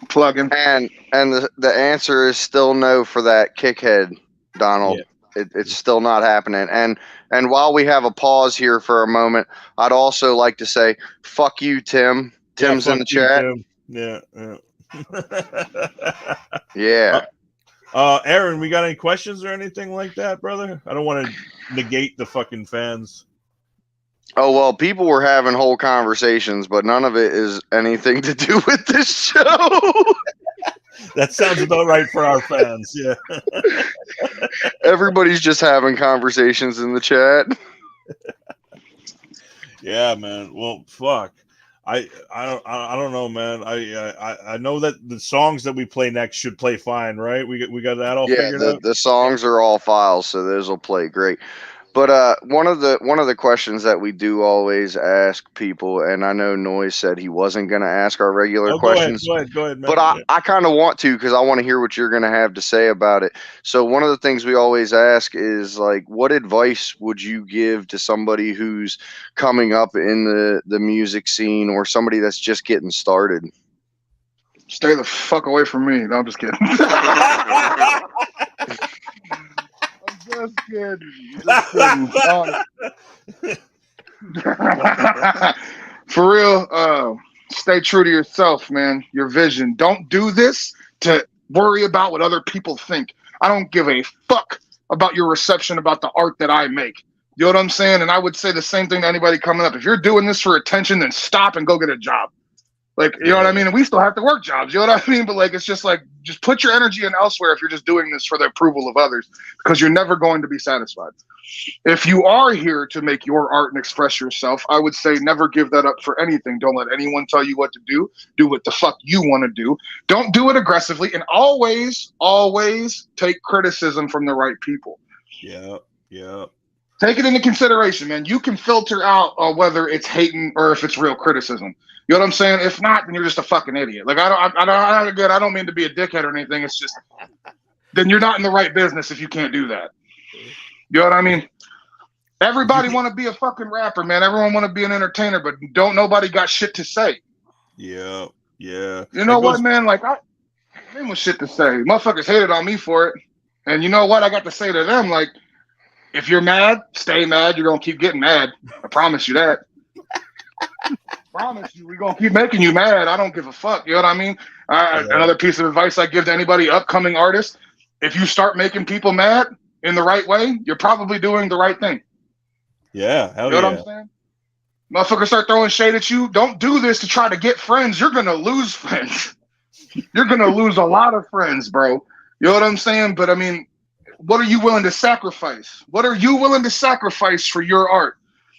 Speaker 4: Plugging.
Speaker 3: And the answer is still no for that kickhead, Donald. Yeah. It's still not happening. And while we have a pause here for a moment, I'd also like to say, fuck you, Tim. Tim's in the chat.
Speaker 2: Tim.
Speaker 3: Yeah.
Speaker 2: Aaron, we got any questions or anything like that, brother? I don't want to negate the fucking fans.
Speaker 3: Oh, well, people were having whole conversations, but none of it is anything to do with this show.
Speaker 2: That sounds about right for our fans, yeah.
Speaker 3: Everybody's just having conversations in the chat.
Speaker 2: Yeah, man. Well, fuck. I don't know, man. I know that the songs that we play next should play fine, right? We got that all figured out.
Speaker 3: The songs are all files, so those will play great. But one of the questions that we do always ask people, and I know Noise said he wasn't going to ask our regular questions.
Speaker 2: Go ahead, man.
Speaker 3: But I kind of want to, because I want to hear what you're going to have to say about it. So one of the things we always ask is, like, what advice would you give to somebody who's coming up in the music scene, or somebody that's just getting started?
Speaker 4: Stay the fuck away from me. No, I'm just kidding. Just kidding. For real, stay true to yourself, man. Your vision. Don't do this to worry about what other people think. I don't give a fuck about your reception about the art that I make. You know what I'm saying? And I would say the same thing to anybody coming up. If you're doing this for attention, then stop and go get a job. Like, you know what I mean? And we still have to work jobs, you know what I mean? But like, it's just like, just put your energy in elsewhere if you're just doing this for the approval of others, because you're never going to be satisfied. If you are here to make your art and express yourself, I would say never give that up for anything. Don't let anyone tell you what to do. Do what the fuck you want to do. Don't do it aggressively, and always, always take criticism from the right people.
Speaker 2: Yeah.
Speaker 3: Take it into consideration, man. You can filter out whether it's hating or if it's real criticism. You know what I'm saying? If not, then you're just a fucking idiot. Like, I don't mean to be a dickhead or anything. It's just, then you're not in the right business if you can't do that. You know what I mean? Everybody want to be a fucking rapper, man. Everyone want to be an entertainer, but nobody got shit to say.
Speaker 2: Yeah.
Speaker 3: You know what, man? Like, I ain't with shit to say. Motherfuckers hated on me for it. And you know what? I got to say to them, like, if you're mad, stay mad. You're going to keep getting mad. I promise you that. Promise you, we're going to keep making you mad. I don't give a fuck. You know what I mean? Another piece of advice I give to anybody, upcoming artists, if you start making people mad in the right way, you're probably doing the right thing.
Speaker 2: Yeah, hell
Speaker 3: you know what I'm saying? Motherfuckers start throwing shade at you. Don't do this to try to get friends. You're going to lose friends. You're going to lose a lot of friends, bro. You know what I'm saying? But I mean, what are you willing to sacrifice? What are you willing to sacrifice for your art?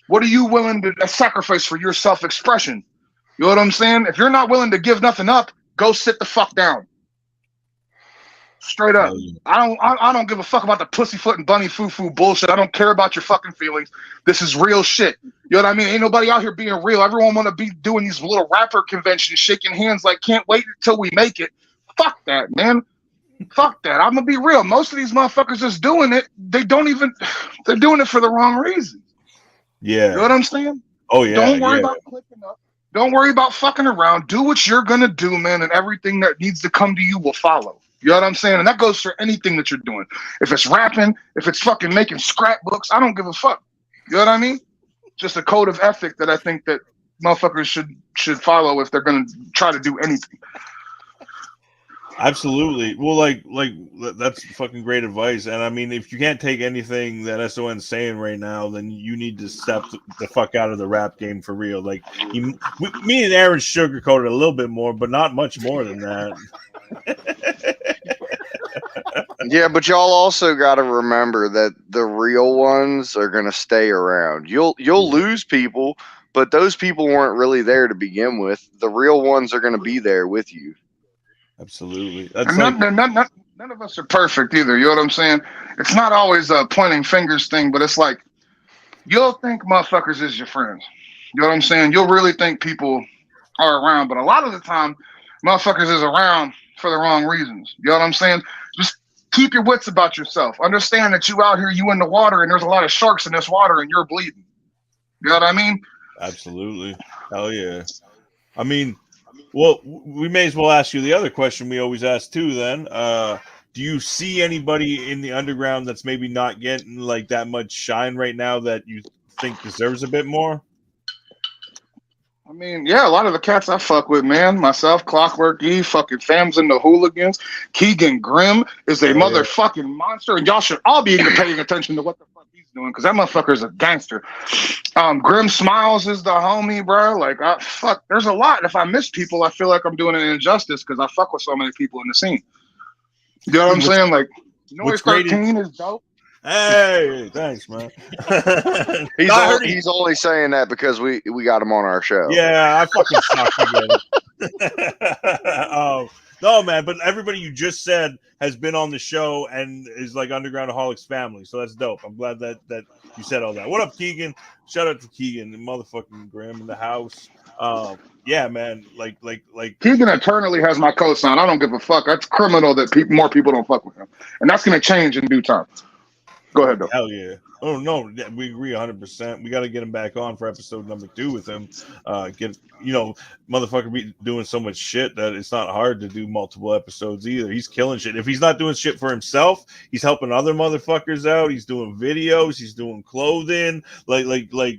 Speaker 3: What are you willing to sacrifice for your self-expression? You know what I'm saying? If you're not willing to give nothing up, go sit the fuck down.
Speaker 4: Straight up.
Speaker 2: Hell yeah.
Speaker 4: I don't give a fuck about the pussyfoot and bunny foo-foo bullshit. I don't care about your fucking feelings. This is real shit. You know what I mean? Ain't nobody out here being real. Everyone want to be doing these little rapper conventions, shaking hands like can't wait until we make it. Fuck that, man. Fuck that. I'm gonna be real. Most of these motherfuckers that's doing it, they're doing it for the wrong reasons.
Speaker 2: Yeah.
Speaker 4: You know what I'm saying?
Speaker 2: Oh yeah.
Speaker 4: Don't worry
Speaker 2: yeah.
Speaker 4: about clicking up. Don't worry about fucking around. Do what you're gonna do, man, and everything that needs to come to you will follow. You know what I'm saying? And that goes for anything that you're doing. If it's rapping, if it's fucking making scrapbooks, I don't give a fuck. You know what I mean? Just a code of ethic that I think that motherfuckers should follow if they're gonna try to do anything.
Speaker 2: Absolutely. Well, like that's fucking great advice. And I mean, if you can't take anything that S.O.N's saying right now, then you need to step the fuck out of the rap game for real. Like me and Aaron sugarcoated a little bit more, but not much more than that.
Speaker 3: Yeah, but y'all also got to remember that the real ones are going to stay around. You'll lose people, but those people weren't really there to begin with. The real ones are going to be there with you.
Speaker 2: Absolutely. That's
Speaker 4: And
Speaker 2: like,
Speaker 4: none of us are perfect either. You know what I'm saying? It's not always a pointing fingers thing, but it's like you'll think motherfuckers is your friends. You know what I'm saying? You'll really think people are around, but a lot of the time, motherfuckers is around for the wrong reasons. You know what I'm saying? Just keep your wits about yourself. Understand that you out here, you in the water, and there's a lot of sharks in this water, and you're bleeding. You know what I mean?
Speaker 2: absolutely. Hell yeah. I mean, well, we may as well ask you the other question we always ask too then. Do you see anybody in the underground that's maybe not getting like that much shine right now that you think deserves a bit more?
Speaker 4: I mean, yeah, a lot of the cats I fuck with, man. Myself, Clockwork E, fucking Fams and the Hooligans. Keegan Grimm is a motherfucking monster, and y'all should all be paying attention to what the fuck he's doing, because that motherfucker is a gangster. Grim Smiles is the homie, bro. Like, there's a lot. If I miss people, I feel like I'm doing an injustice because I fuck with so many people in the scene. You know what I'm saying? Like, Noise 13 is dope.
Speaker 2: Hey, thanks, man.
Speaker 3: He's only saying that because we got him on our show.
Speaker 2: Yeah, I fucking suck. No, man, but everybody you just said has been on the show and is like UndergroundAholics family, so that's dope. I'm glad that you said all that. What up, Keegan? Shout out to Keegan, the motherfucking Graham in the house. Yeah, man, like
Speaker 4: Keegan eternally has my cosign. I don't give a fuck. That's criminal that more people don't fuck with him, and that's gonna change in due time. Go ahead, though.
Speaker 2: Hell yeah. Oh, no, we agree 100%. We got to get him back on for episode number 2 with him. Motherfucker be doing so much shit that it's not hard to do multiple episodes either. He's killing shit. If he's not doing shit for himself, he's helping other motherfuckers out. He's doing videos. He's doing clothing. Like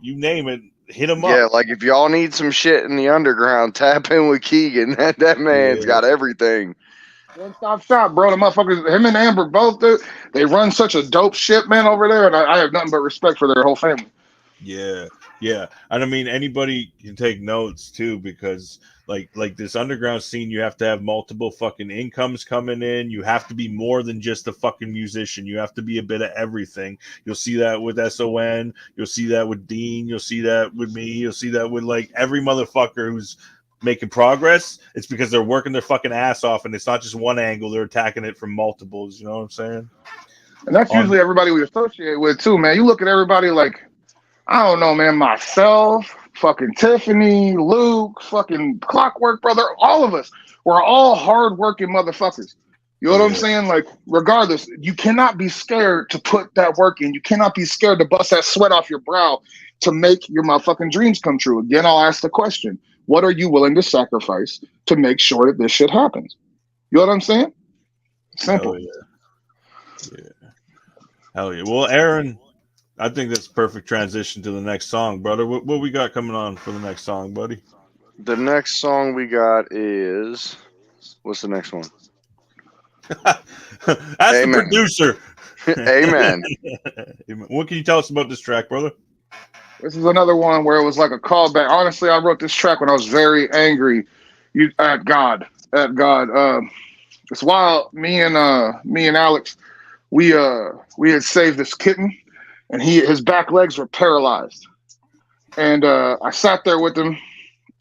Speaker 2: you name it. Hit him up.
Speaker 3: Yeah, like if y'all need some shit in the underground, tap in with Keegan. That man's got everything.
Speaker 4: One stop shop, bro. The motherfuckers, him and Amber both do. They run such a dope shit, man, over there, and I have nothing but respect for their whole family.
Speaker 2: Yeah, and I mean anybody can take notes too, because like this underground scene, you have to have multiple fucking incomes coming in. You have to be more than just a fucking musician. You have to be a bit of everything. You'll see that with S.O.N. You'll see that with Dean. You'll see that with me. You'll see that with like every motherfucker who's making progress. It's because they're working their fucking ass off, and it's not just one angle. They're attacking it from multiples. You know what I'm saying?
Speaker 4: And that's usually everybody we associate with too, man. You look at everybody like, I don't know, man, myself, fucking Tiffany, Luke, fucking Clockwork Brother, all of us. We're all hardworking motherfuckers. You know what I'm saying? Like, regardless, you cannot be scared to put that work in. You cannot be scared to bust that sweat off your brow to make your motherfucking dreams come true. Again, I'll ask the question. What are you willing to sacrifice to make sure that this shit happens? You know what I'm saying? Simple.
Speaker 2: Hell yeah. Well, Aaron, I think that's a perfect transition to the next song, brother. What we got coming on for the next song, buddy?
Speaker 3: The next song we got is... What's the next one?
Speaker 2: That's the producer.
Speaker 3: Amen.
Speaker 2: What can you tell us about this track, brother?
Speaker 4: This is another one where it was like a callback. Honestly, I wrote this track when I was very angry at God. It's while me and Alex, we had saved this kitten, and his back legs were paralyzed. And I sat there with him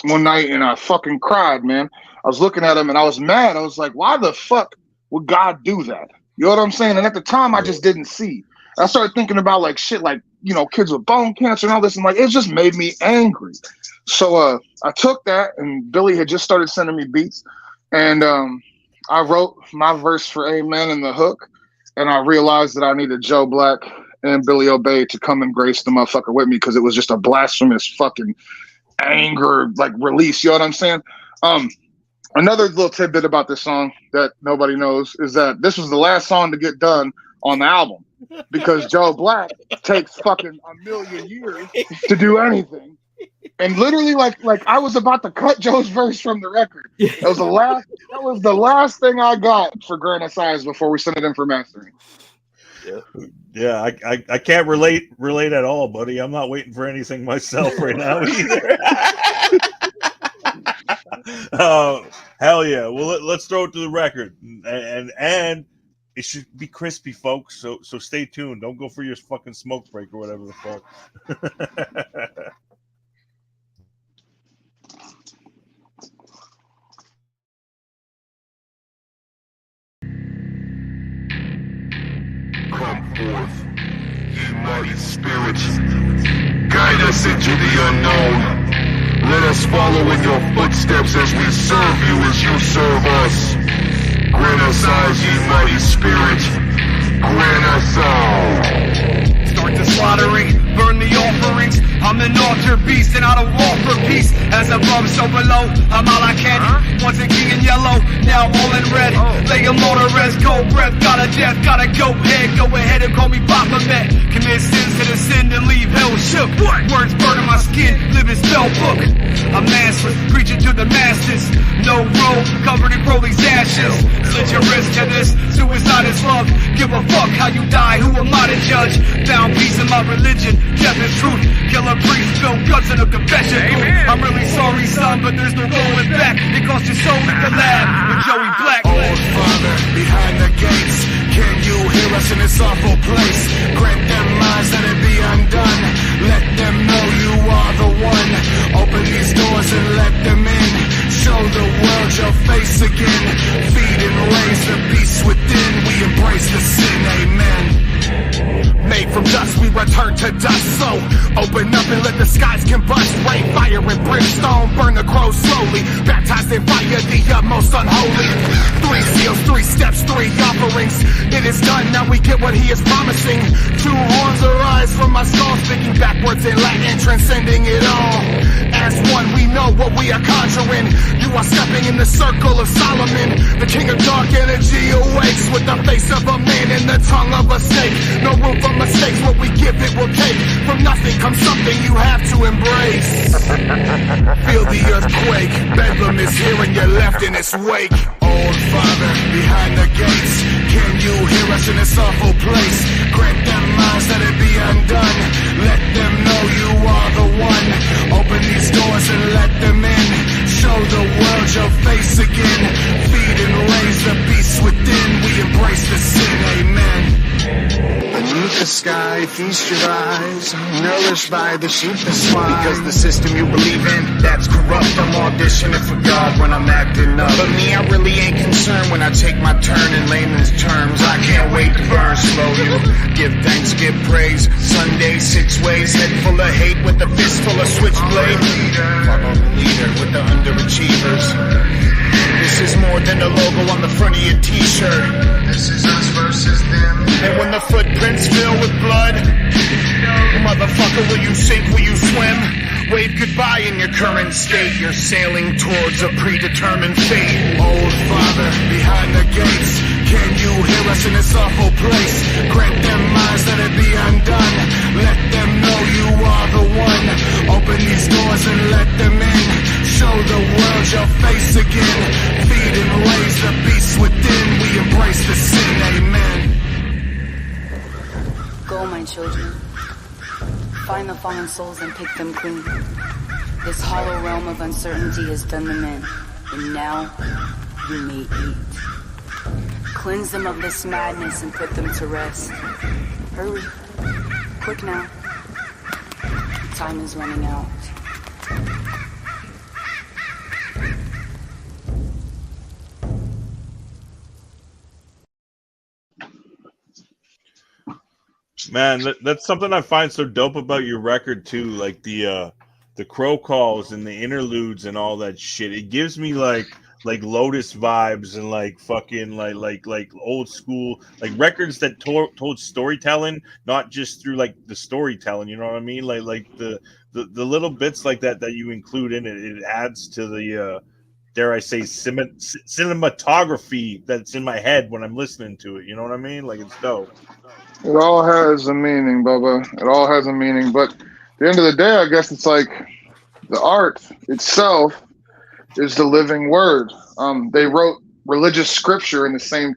Speaker 4: one night, and I fucking cried, man. I was looking at him, and I was mad. I was like, why the fuck would God do that? You know what I'm saying? And at the time, I just didn't see. I started thinking about like shit, like, you know, kids with bone cancer and all this, and like it just made me angry. So I took that, and Billy had just started sending me beats, and I wrote my verse for Amen and the hook, and I realized that I needed Joe Black and Billy Obey to come and grace the motherfucker with me, because it was just a blasphemous fucking anger like release. You know what I'm saying? Another little tidbit about this song that nobody knows is that this was the last song to get done on the album, because Joe Black takes fucking a million years to do anything. And literally, like I was about to cut Joe's verse from the record. That was the last thing I got for Grand Size before we sent it in for mastering.
Speaker 2: Yeah, I can't relate at all, buddy. I'm not waiting for anything myself right now either. Oh, hell yeah. Well, let's throw it to the record. And it should be crispy, folks. So stay tuned. Don't go for your fucking smoke break or whatever the fuck.
Speaker 1: Come forth, ye mighty spirits. Guide us into the unknown. Let us follow in your footsteps as we serve you as you serve us. Grant us eyes, ye mighty spirits. Grant us all.
Speaker 6: Start the slaughtering, burn the offerings. I'm an altar beast and I don't walk for peace. As above, so below, I'm all I can. Once a king in yellow, now all in red. Lay them on a rest, cold breath, got a death, gotta go ahead. Go ahead and call me Baphomet. Commit sins to the sin and leave hell shook. Words burning my skin, living spell book. I'm massless, preaching to the masses. No robe, covered in Crowley's ashes. Slit your wrist to this, suicide is love. Give a fuck how you die, who am I to judge? Found peace in my religion, death is truth. Killer priest, spill guts in a confession booth. I'm really sorry, son, but there's no going back. It cost your soul at the lab with Joey Black.
Speaker 1: Old Father, behind the gates, can you hear us in this awful place? Grant them minds that it be undone. Let them know you are the one. Open these doors and let them in. Show the world your face again. Feed and raise the beast within. We embrace the sin, amen. Made from dust, we return to dust. So open up and let the skies combust. Rain, fire, and brimstone burn the crows slowly. Baptized in fire, the utmost unholy. 3 seals, 3 steps, 3 offerings. It is done, now we get what he is promising. 2 horns arise from my skull, speaking backwards in Latin, transcending it all. As one, we know what we are conjuring. You are stepping in the circle of Solomon. The king of dark energy awakes with the face of a man and the tongue of a snake. No room for mistakes, what we give it will take. From nothing comes something you have to embrace. Feel the earthquake, Bedlam is here and you're left in its wake. Old Father, behind the gates, can you hear us in this awful place? Grant them minds that it be undone. Let them know you are the one. Open these doors and let them in. Show the world your face again. Feed and raise the beast within. We embrace the sin, amen. Beneath the sky, feast your eyes, nourished by the sheep and swine. Because the system you believe in, that's corrupt. I'm auditioning for God when I'm acting up. But me, I really ain't concerned when I take my turn in layman's terms. I can't wait to burn slow you. Give thanks, give praise. Sunday 6 ways, head full of hate with a fist full of switchblade. Follow the leader with the underachievers. This is more than a logo on the front of your t-shirt. This is us versus them. And when the footprints fill with blood, motherfucker, will you sink, will you swim? Wave goodbye in your current state. You're sailing towards a predetermined fate. Old Father, behind the gates, can you hear us in this awful place? Grant them minds that it be undone. Let them know you are the one. Open these doors and let them in. Show the world your face again. Feed and raise the beast within. We embrace the sin, amen.
Speaker 7: Go, my children. Find the fallen souls and pick them clean. This hollow realm of uncertainty has done them in, and now you may eat. Cleanse them of this madness and put them to rest. Hurry. Quick now. Time is running out.
Speaker 2: Man, that's something I find so dope about your record too. Like the crow calls and the interludes and all that shit. It gives me like Lotus vibes and like fucking like old school like records that told storytelling, not just through like the storytelling. You know what I mean? Like the little bits like that you include in it. It adds to the dare I say cinematography that's in my head when I'm listening to it. You know what I mean? Like it's dope.
Speaker 4: It all has a meaning, Bubba. It all has a meaning. But at the end of the day, I guess it's like the art itself is the living word. They wrote religious scripture in the same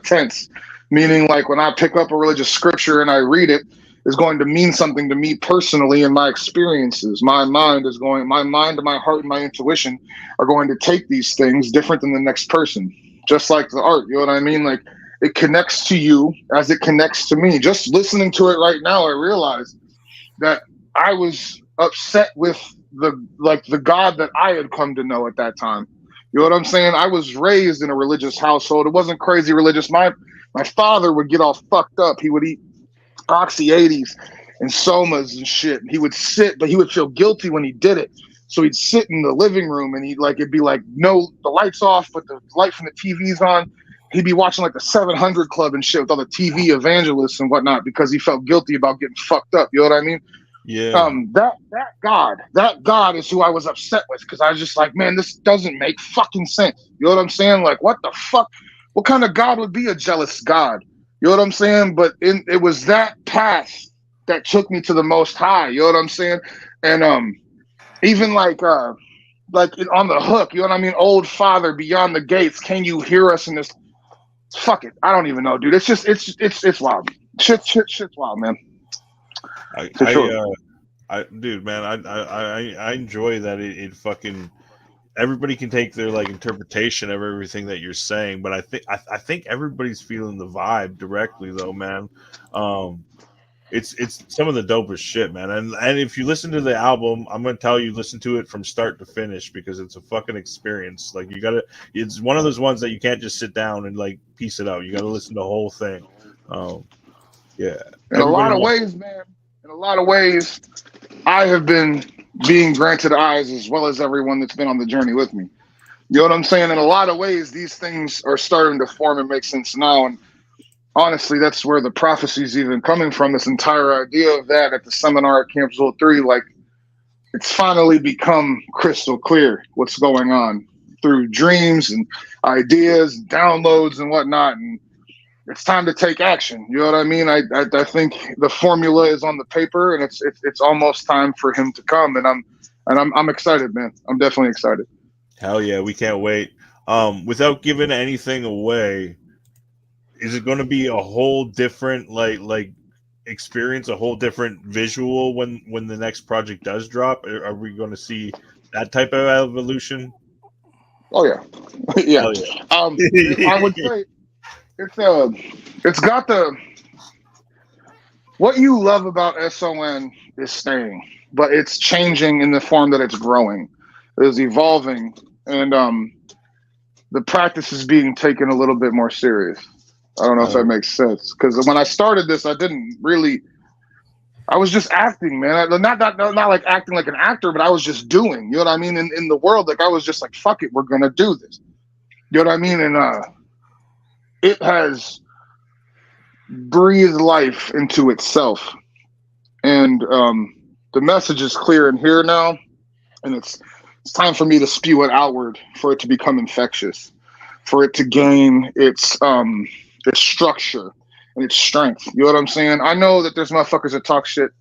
Speaker 4: tense, meaning like when I pick up a religious scripture and I read it, is going to mean something to me personally in my experiences. My mind and my heart and my intuition are going to take these things different than the next person. Just like the art, you know what I mean? Like it connects to you as it connects to me. Just listening to it right now, I realized that I was upset with the God that I had come to know at that time. You know what I'm saying? I was raised in a religious household. It wasn't crazy religious. My father would get all fucked up. He would eat Oxy 80s and Somas and shit. He would sit, but he would feel guilty when he did it. So he'd sit in the living room and it'd be like, no, the lights off, but the light from the TV's on. He'd be watching like the 700 Club and shit with all the TV evangelists and whatnot because he felt guilty about getting fucked up. You know what I mean?
Speaker 2: Yeah.
Speaker 4: That God is who I was upset with because I was just like, man, this doesn't make fucking sense. You know what I'm saying? Like, what the fuck? What kind of God would be a jealous God? You know what I'm saying? But it was that path that took me to the Most High. You know what I'm saying? And even like on the hook, you know what I mean? Old Father, beyond the gates, can you hear us in this? Fuck it, I don't even know, dude. It's just it's wild. Shit's wild, man.
Speaker 2: Dude, man, I enjoy that it fucking everybody can take their like interpretation of everything that you're saying, but I think everybody's feeling the vibe directly though, man. It's some of the dopest shit, man. And if you listen to the album, I'm gonna tell you listen to it from start to finish because it's a fucking experience. Like it's one of those ones that you can't just sit down and like piece it out. You gotta listen to the whole thing. Yeah.
Speaker 4: In a lot of ways, man. In a lot of ways, I have been being granted eyes as well as everyone that's been on the journey with me. You know what I'm saying? In a lot of ways, these things are starting to form and make sense now. And honestly, that's where the prophecy's even coming from. This entire idea of that at the seminar at Camp Zone 3, like it's finally become crystal clear what's going on through dreams and ideas, downloads and whatnot. And it's time to take action. You know what I mean? I think the formula is on the paper, and it's almost time for him to come. And I'm excited, man. I'm definitely excited.
Speaker 2: Hell yeah, we can't wait. Without giving anything away, is it going to be a whole different like experience, a whole different visual when the next project does drop? Are we going to see that type of evolution?
Speaker 4: Oh yeah, yeah.
Speaker 2: Yeah.
Speaker 4: I would say. It's got what you love about S.O.N. is staying, but it's changing in the form that it's growing. It's evolving, and the practice is being taken a little bit more serious. I don't know if that makes sense. Because when I started this, I was just acting, man. Not like acting like an actor, but I was just doing. You know what I mean? In the world, like I was just like, fuck it, we're gonna do this. You know what I mean? And it has breathed life into itself, and the message is clear and here now, and it's time for me to spew it outward, for it to become infectious, for it to gain its structure and its strength. You know what I'm saying? I know that there's motherfuckers that talk shit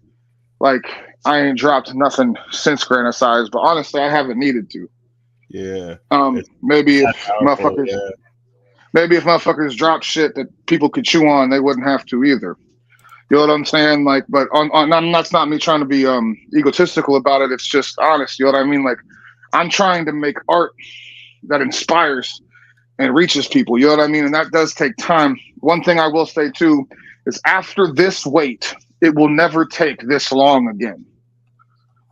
Speaker 4: like I ain't dropped nothing since Granite Size, but honestly, I haven't needed to.
Speaker 2: Yeah.
Speaker 4: Maybe if motherfuckers drop shit that people could chew on, they wouldn't have to either. You know what I'm saying? Like, but that's not me trying to be egotistical about it. It's just honest. You know what I mean? Like, I'm trying to make art that inspires and reaches people. You know what I mean? And that does take time. One thing I will say too is after this wait, it will never take this long again.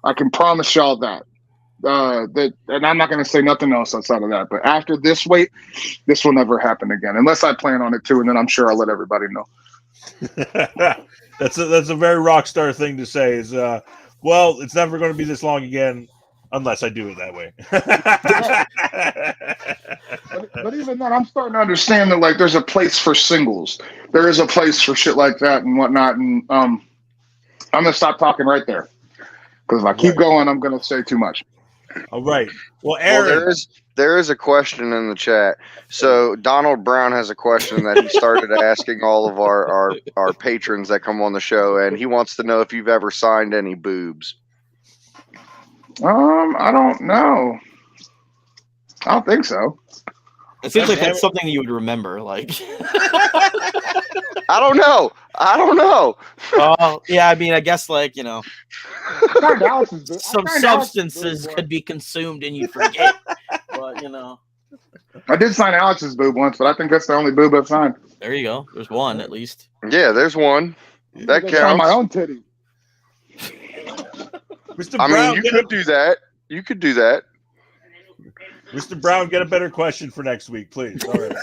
Speaker 4: I can promise y'all that. And I'm not going to say nothing else outside of that. But after this wait, this will never happen again, unless I plan on it too, and then I'm sure I'll let everybody know.
Speaker 2: That's a very rock star thing to say. Is well, it's never going to be this long again, unless I do it that way.
Speaker 4: But even then, I'm starting to understand that like there's a place for singles. There is a place for shit like that and whatnot. And I'm gonna stop talking right there because if I keep going, I'm gonna say too much.
Speaker 2: All right. Well, Aaron,
Speaker 3: there is a question in the chat. So Donald Brown has a question that he started asking all of our patrons that come on the show, and he wants to know if you've ever signed any boobs.
Speaker 4: I don't know. I don't think so.
Speaker 5: It seems like that's something you would remember. Like,
Speaker 3: I don't know.
Speaker 5: Yeah, I mean, I guess like some substances could be consumed and you forget. But
Speaker 4: I did sign Alex's boob once, but I think that's the only boob I've signed.
Speaker 5: There you go. There's one at least.
Speaker 3: Yeah, there's one. That counts.
Speaker 4: Sign my own titty.
Speaker 2: Mr. Brown,
Speaker 3: you could do that. You could do that.
Speaker 2: Mr. Brown, get a better question for next week, please. All right.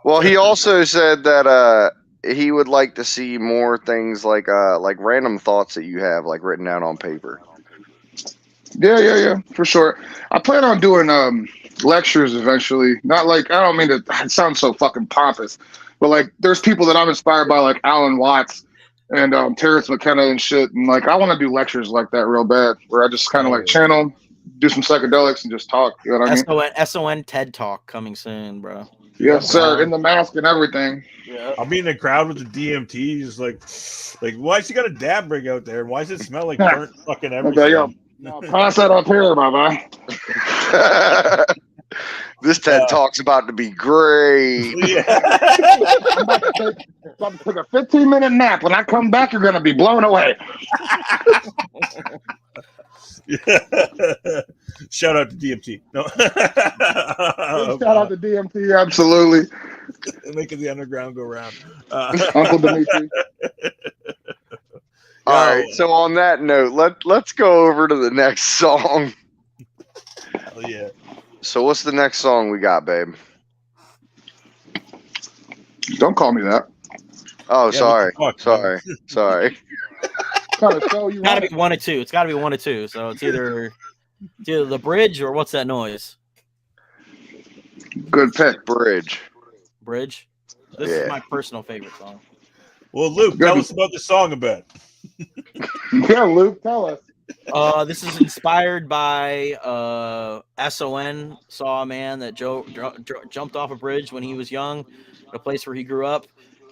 Speaker 3: Well, he also said that he would like to see more things like random thoughts that you have like written down on paper.
Speaker 4: Yeah, for sure. I plan on doing lectures eventually. Not like, I don't mean to, it sounds so fucking pompous, but like there's people that I'm inspired by, like Alan Watts and Terrence McKenna and shit, and like I want to do lectures like that real bad, where I just kind of like channel, do some psychedelics, and just talk. You know what I mean?
Speaker 5: S.O.N. TED Talk coming soon, bro.
Speaker 4: Yes, sir. In the mask and everything.
Speaker 5: Yeah.
Speaker 2: I'll be in the crowd with the DMT. Just like why she got a dab rig out there? Why does it smell like burnt fucking everything?
Speaker 4: Okay, yo, pass that up here, my boy.
Speaker 3: This TED Talk's about to be great.
Speaker 4: I'm about to take a 15-minute nap. When I come back, you're going to be blown away.
Speaker 2: Shout out to DMT. No.
Speaker 4: Shout out to DMT, absolutely.
Speaker 2: Making the underground go round.
Speaker 4: Uncle Dimitri.
Speaker 3: All right, so on that note, let's go over to the next song.
Speaker 2: Hell yeah.
Speaker 3: So what's the next song we got, babe?
Speaker 4: Don't call me that.
Speaker 3: Oh,
Speaker 2: Yeah,
Speaker 3: sorry.
Speaker 4: Kind of show you
Speaker 5: Gotta be one of two. It's gotta be one of two. So it's either the bridge or what's that noise?
Speaker 3: Good pick, Bridge.
Speaker 5: Bridge. This is my personal favorite song.
Speaker 2: Well, Luke, tell us about the song a bit.
Speaker 4: Yeah, Luke, tell us.
Speaker 5: This is inspired by S.O.N. Saw a man that jumped off a bridge when he was young, a place where he grew up.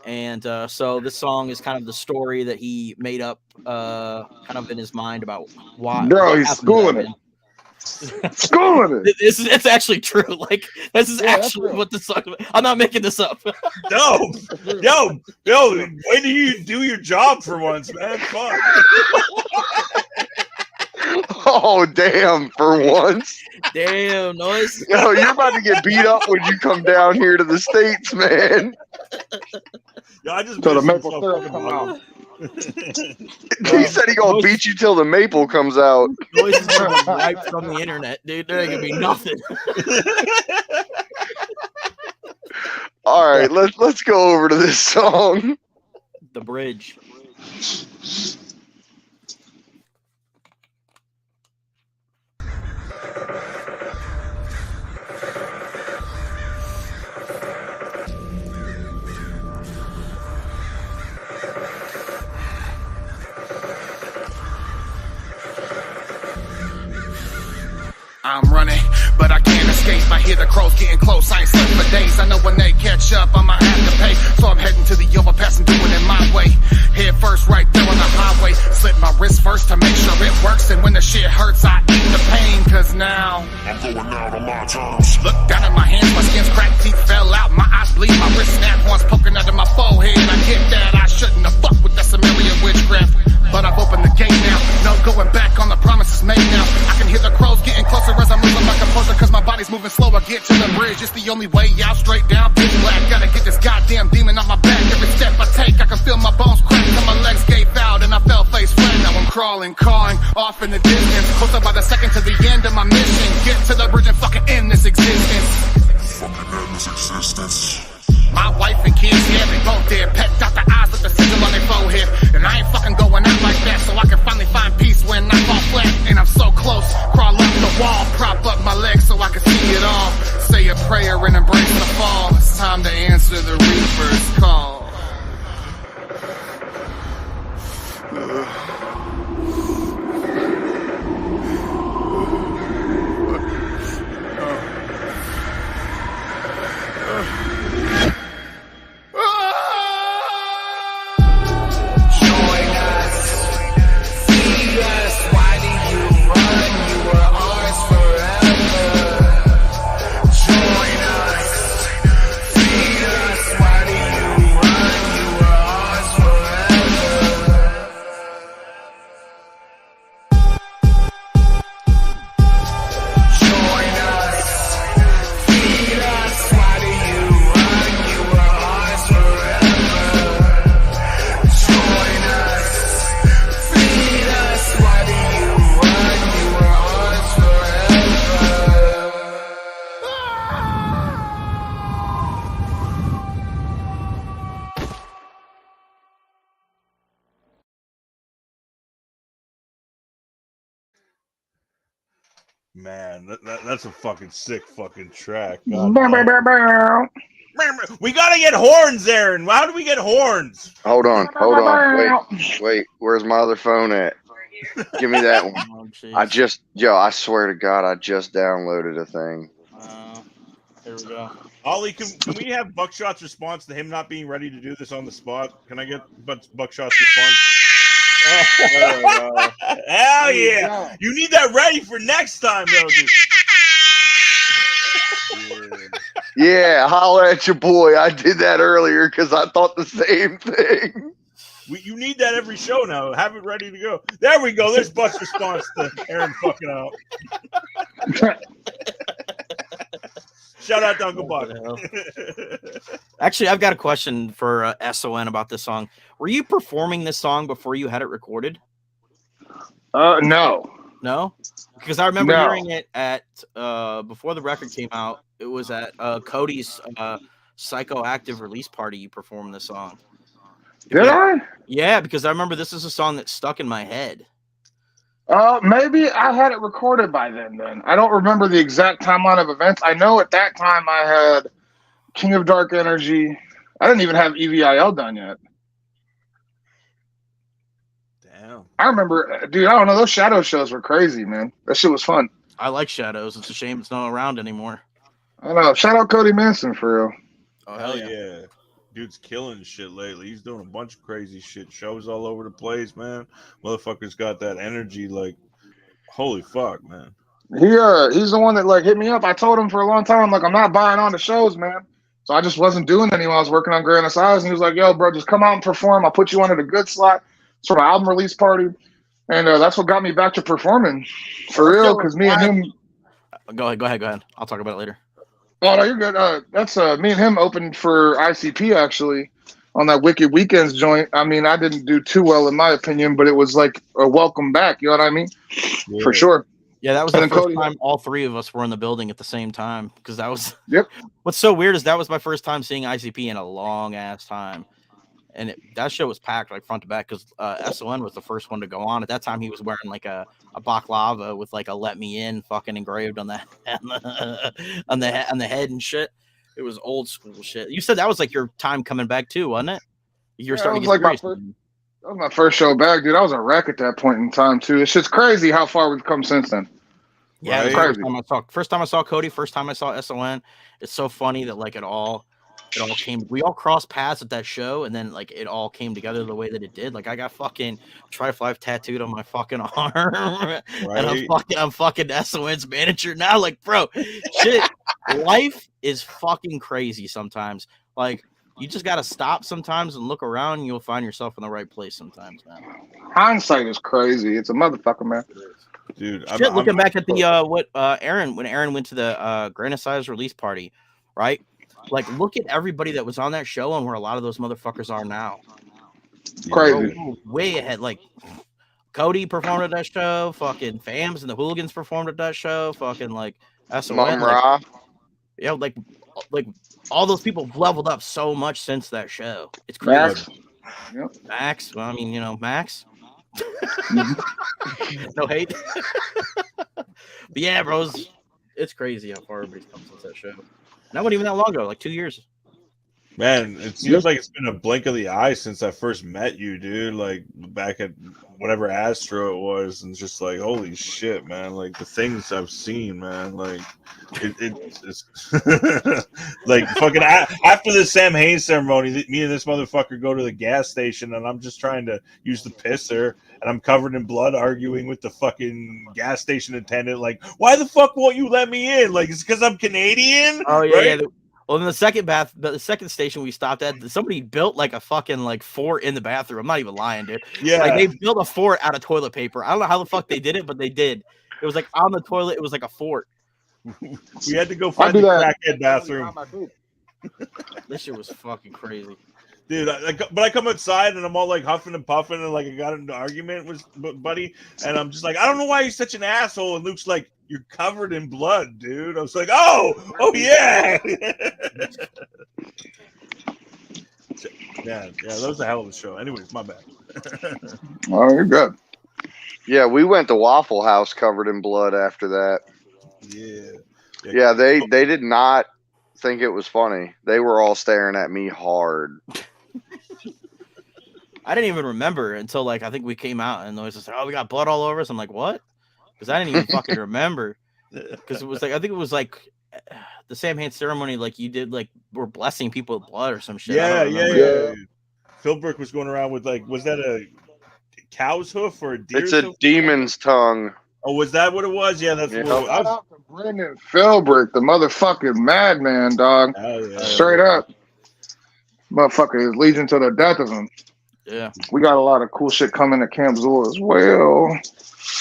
Speaker 5: And so this song is kind of the story that he made up kind of in his mind about why.
Speaker 4: Bro, he's schooling it. Schooling it.
Speaker 5: It's actually true. Like, this is actually what the song is. I'm not making this up.
Speaker 2: No. Yo, when do you do your job for once, man? Fuck.
Speaker 3: Oh, damn, for once.
Speaker 5: Damn, noise.
Speaker 3: Yo, you're about to get beat up when you come down here to the States, man.
Speaker 2: Yo, I just
Speaker 4: So the maple syrup come out.
Speaker 3: He said he gonna beat you till the maple comes out.
Speaker 5: Noise is gonna be right from the internet, dude. There ain't gonna be nothing.
Speaker 3: All right, let's go over to this song.
Speaker 5: The bridge.
Speaker 6: I'm running, but I can't escape. I hear the crows getting close. I ain't slept for days. I know when they catch up, I'ma have to pay. So I'm heading to the overpass and doing it my way. Head first, right there on the highway. Slit my wrist first to make sure it works. And when the shit hurts, I eat the pain. Cause now
Speaker 1: I'm going out on my terms.
Speaker 6: look down at my hands, my skin's cracked, teeth fell out, my eyes bleed, my wrist snap, horns poking under my forehead. I get that I shouldn't have fucked with that Sumerian witchcraft. But I've opened the gate now, no going back on the promises made now. I can hear the crows getting closer as I'm losing my composure, cause my body's moving slower. Get to the bridge, it's the only way out, straight down, pitch black. Gotta get this goddamn demon off my back. Every step I take, I can feel my bones crack till my legs gave out and I fell face flat. Now I'm crawling, cawing, off in the distance, closer by the second to the end of my mission. Get to the bridge and fucking end this existence.
Speaker 1: fucking endless existence.
Speaker 8: My wife and kids, yeah, they both dead. Pet got the eyes with the sigil on their forehead. And I ain't fucking going out like that, so I can finally find peace when I fall flat. And I'm so close, crawl up the wall, prop up my legs so I can see it all. Say a prayer and embrace the fall. It's time to answer the Reaper's call.
Speaker 2: Man, that's a fucking sick fucking track.
Speaker 4: We gotta
Speaker 2: We gotta get horns, Aaron. How do we get horns?
Speaker 3: Hold on. Wait. Where's my other phone at? Give me that one.
Speaker 5: Oh, jeez.
Speaker 3: I swear to God, I just downloaded a thing.
Speaker 5: Here we go.
Speaker 2: Ollie, can we have Buckshot's response to him not being ready to do this on the spot? Can I get Buckshot's response? Hell yeah! You need that ready for next time, though, dude.
Speaker 3: Yeah, holla at your boy. I did that earlier because I thought the same thing.
Speaker 2: You need that every show now. Have it ready to go. There we go. There's Buck's response to Aaron fucking out. Shout out to Uncle Buck.
Speaker 5: Actually, I've got a question for S.O.N. about this song. Were you performing this song before you had it recorded?
Speaker 4: No.
Speaker 5: No? Because I remember hearing it at before the record came out. It was at Cody's psychoactive release party. You performed this song.
Speaker 4: Did I?
Speaker 5: Yeah, because I remember this is a song that stuck in my head.
Speaker 4: Maybe I had it recorded by then. I don't remember the exact timeline of events. I know at that time I had King of Dark Energy. I didn't even have EVIL done yet.
Speaker 2: Damn.
Speaker 4: I remember, dude, I don't know. Those Shadow shows were crazy, man. That shit was fun.
Speaker 5: I like Shadows. It's a shame it's not around anymore.
Speaker 4: I know. Shout out Cody Manson for real.
Speaker 5: Oh,
Speaker 2: Hell yeah. Dude's killing shit lately. He's doing a bunch of crazy shit. Shows all over the place, man. Motherfucker's got that energy, like, holy fuck, man.
Speaker 4: He's the one that like hit me up. I told him for a long time, like, I'm not buying on the shows, man. So I just wasn't doing any while I was working on Grand Size. And he was like, yo, bro, just come out and perform. I'll put you on at a good slot. It's for my album release party. And that's what got me back to performing. For real, because me and him.
Speaker 5: Go ahead. I'll talk about it later.
Speaker 4: Oh, no, you're good. That's me and him opened for ICP, actually, on that Wicked Weekends joint. I mean, I didn't do too well, in my opinion, but it was like a welcome back. You know what I mean? Yeah. For sure.
Speaker 5: Yeah, that was the first time all three of us were in the building at the same time, because that was.
Speaker 4: Yep.
Speaker 5: What's so weird is that was my first time seeing ICP in a long ass time, and that show was packed like front to back because S.O.N. was the first one to go on. At that time, he was wearing like a baklava with like a "Let Me In" fucking engraved on the head and shit. It was old school shit. You said that was like your time coming back too, wasn't it? You were starting to get serious.
Speaker 4: That was my first show back, dude. I was a wreck at that point in time too. It's just crazy how far we've come since then.
Speaker 5: Yeah, right? First time I saw Cody, first time I saw S.O.N. It's so funny that like it all came. We all crossed paths at that show, and then like it all came together the way that it did. Like I got fucking Tri-Five tattooed on my fucking arm, right. And I'm fucking S.O.N.'s manager now. Like, bro, shit, life is fucking crazy sometimes. Like, you just gotta stop sometimes and look around, and you'll find yourself in the right place sometimes, man.
Speaker 4: Hindsight is crazy. It's a motherfucker, man.
Speaker 2: Dude,
Speaker 5: looking back at the when Aaron went to the Grand Size release party, right? Like, look at everybody that was on that show and where a lot of those motherfuckers are now.
Speaker 4: Crazy.
Speaker 5: Way ahead. Like, Cody performed at that show. Fucking Fams and the Hooligans performed at that show. Fucking, like, S.O.N. Like, yeah, like, like all those people have leveled up so much since that show. It's crazy.
Speaker 4: Max. Yep.
Speaker 5: Max. Well, I mean, Max. No hate. But yeah, bro, it's crazy how far everybody's come since that show. That wasn't even that long ago, like 2 years.
Speaker 2: Man, it seems like it's been a blink of the eye since I first met you, dude. Like back at whatever Astro it was, and just like, holy shit, man! Like the things I've seen, man. Like it's like fucking after the Sam Haines ceremony, me and this motherfucker go to the gas station, and I'm just trying to use the pisser, and I'm covered in blood, arguing with the fucking gas station attendant. Like, why the fuck won't you let me in? Like, it's because I'm Canadian.
Speaker 5: Oh yeah,
Speaker 2: right?
Speaker 5: yeah. Well, in the second station we stopped at, somebody built like a fucking like fort in the bathroom. I'm not even lying, dude.
Speaker 2: Yeah,
Speaker 5: like they built a fort out of toilet paper. I don't know how the fuck they did it, but they did. It was like on the toilet. It was like a fort.
Speaker 2: We had to go find the crackhead bathroom.
Speaker 5: This shit was fucking crazy.
Speaker 2: Dude, but I come outside and I'm all like huffing and puffing and like I got into an argument with Buddy, and I'm just like, I don't know why you're such an asshole. And Luke's like, you're covered in blood, dude. I was like, oh yeah. yeah, that was a hell of a show. Anyways, my bad.
Speaker 4: Oh, you're good.
Speaker 3: Yeah, we went to Waffle House covered in blood after that.
Speaker 2: Yeah,
Speaker 3: they did not think it was funny. They were all staring at me hard.
Speaker 5: I didn't even remember until like I think we came out and the was like, oh, we got blood all over us. I'm like, what? Because I didn't even fucking remember. Because it was like I think it was like the Sam Haines ceremony, like you did, like we're blessing people with blood or some shit.
Speaker 2: Yeah. Phil Burke was going around with like, was that a cow's hoof or a deer's
Speaker 3: hoof?
Speaker 2: It's a
Speaker 3: demon's tongue.
Speaker 2: Oh, was that what it was? Yeah, that's what it was.
Speaker 4: Shout out to Brendan Philbrick, the motherfucking madman, dog. Straight up. Motherfucker is leading to the death of him.
Speaker 5: Yeah.
Speaker 4: We got a lot of cool shit coming to Camp Zool as well.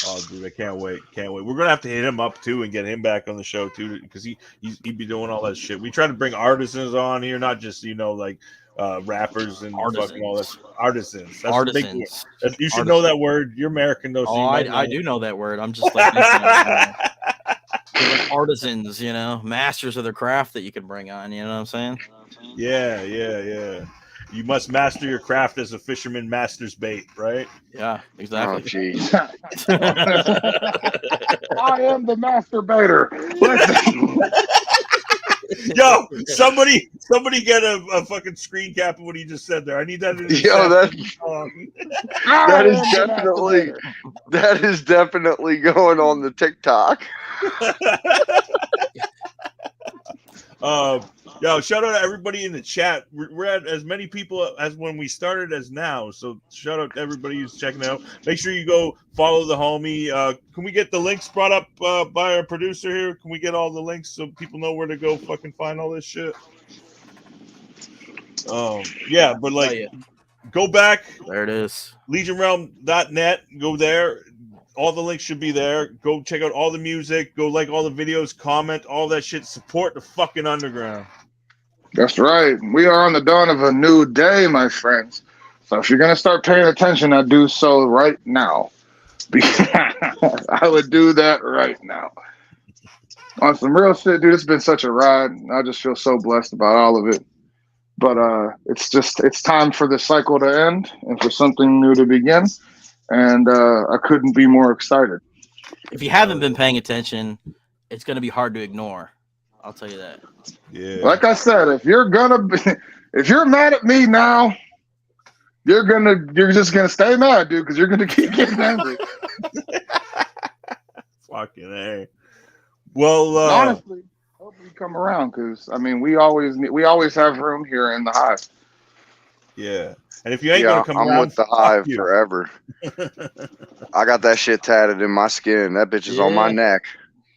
Speaker 2: Oh, dude, I can't wait. We're gonna have to hit him up too and get him back on the show too, because he'd be doing all that shit. We try to bring artisans on here, not just like rappers and fucking all that. Artisans. That's
Speaker 5: artisans.
Speaker 2: You should know that word. You're American though. So
Speaker 5: I do know that word. I'm just like, like artisans, masters of their craft that you can bring on. You know what I'm saying?
Speaker 2: Yeah. You must master your craft as a fisherman masters bait, right?
Speaker 5: Yeah, exactly.
Speaker 3: Oh, jeez.
Speaker 4: I am the masturbator.
Speaker 2: Yo, somebody get a fucking screen cap of what he just said there. I need that in
Speaker 3: that is definitely going on the TikTok.
Speaker 2: Yo, shout out to everybody in the chat. We're at as many people as when we started as now. So shout out to everybody who's checking out. Make sure you go follow the homie. Can we get the links brought up by our producer here? Can we get all the links so people know where to go fucking find all this shit? Yeah, but go back.
Speaker 5: There it is.
Speaker 2: LegionRealm.net. Go there. All the links should be there. Go check out all the music. Go like all the videos, comment, all that shit. Support the fucking underground.
Speaker 4: That's right. We are on the dawn of a new day, my friends. So if you're going to start paying attention, I do so right now. I would do that right now. On some real shit, dude, it's been such a ride. I just feel so blessed about all of it. But it's time for the cycle to end and for something new to begin. And I couldn't be more excited.
Speaker 5: If you haven't been paying attention, it's going to be hard to ignore. I'll tell you that.
Speaker 2: Yeah.
Speaker 4: Like I said, if you're mad at me now, you're just gonna stay mad, dude, because you're gonna keep getting angry.
Speaker 2: Fucking A. Well,
Speaker 4: honestly, hope you come around, because I mean, we always have room here in the hive.
Speaker 2: Yeah. And if you ain't gonna come
Speaker 3: I'm
Speaker 2: around,
Speaker 3: with the hive forever. I got that shit tatted in my skin. That bitch is on my neck.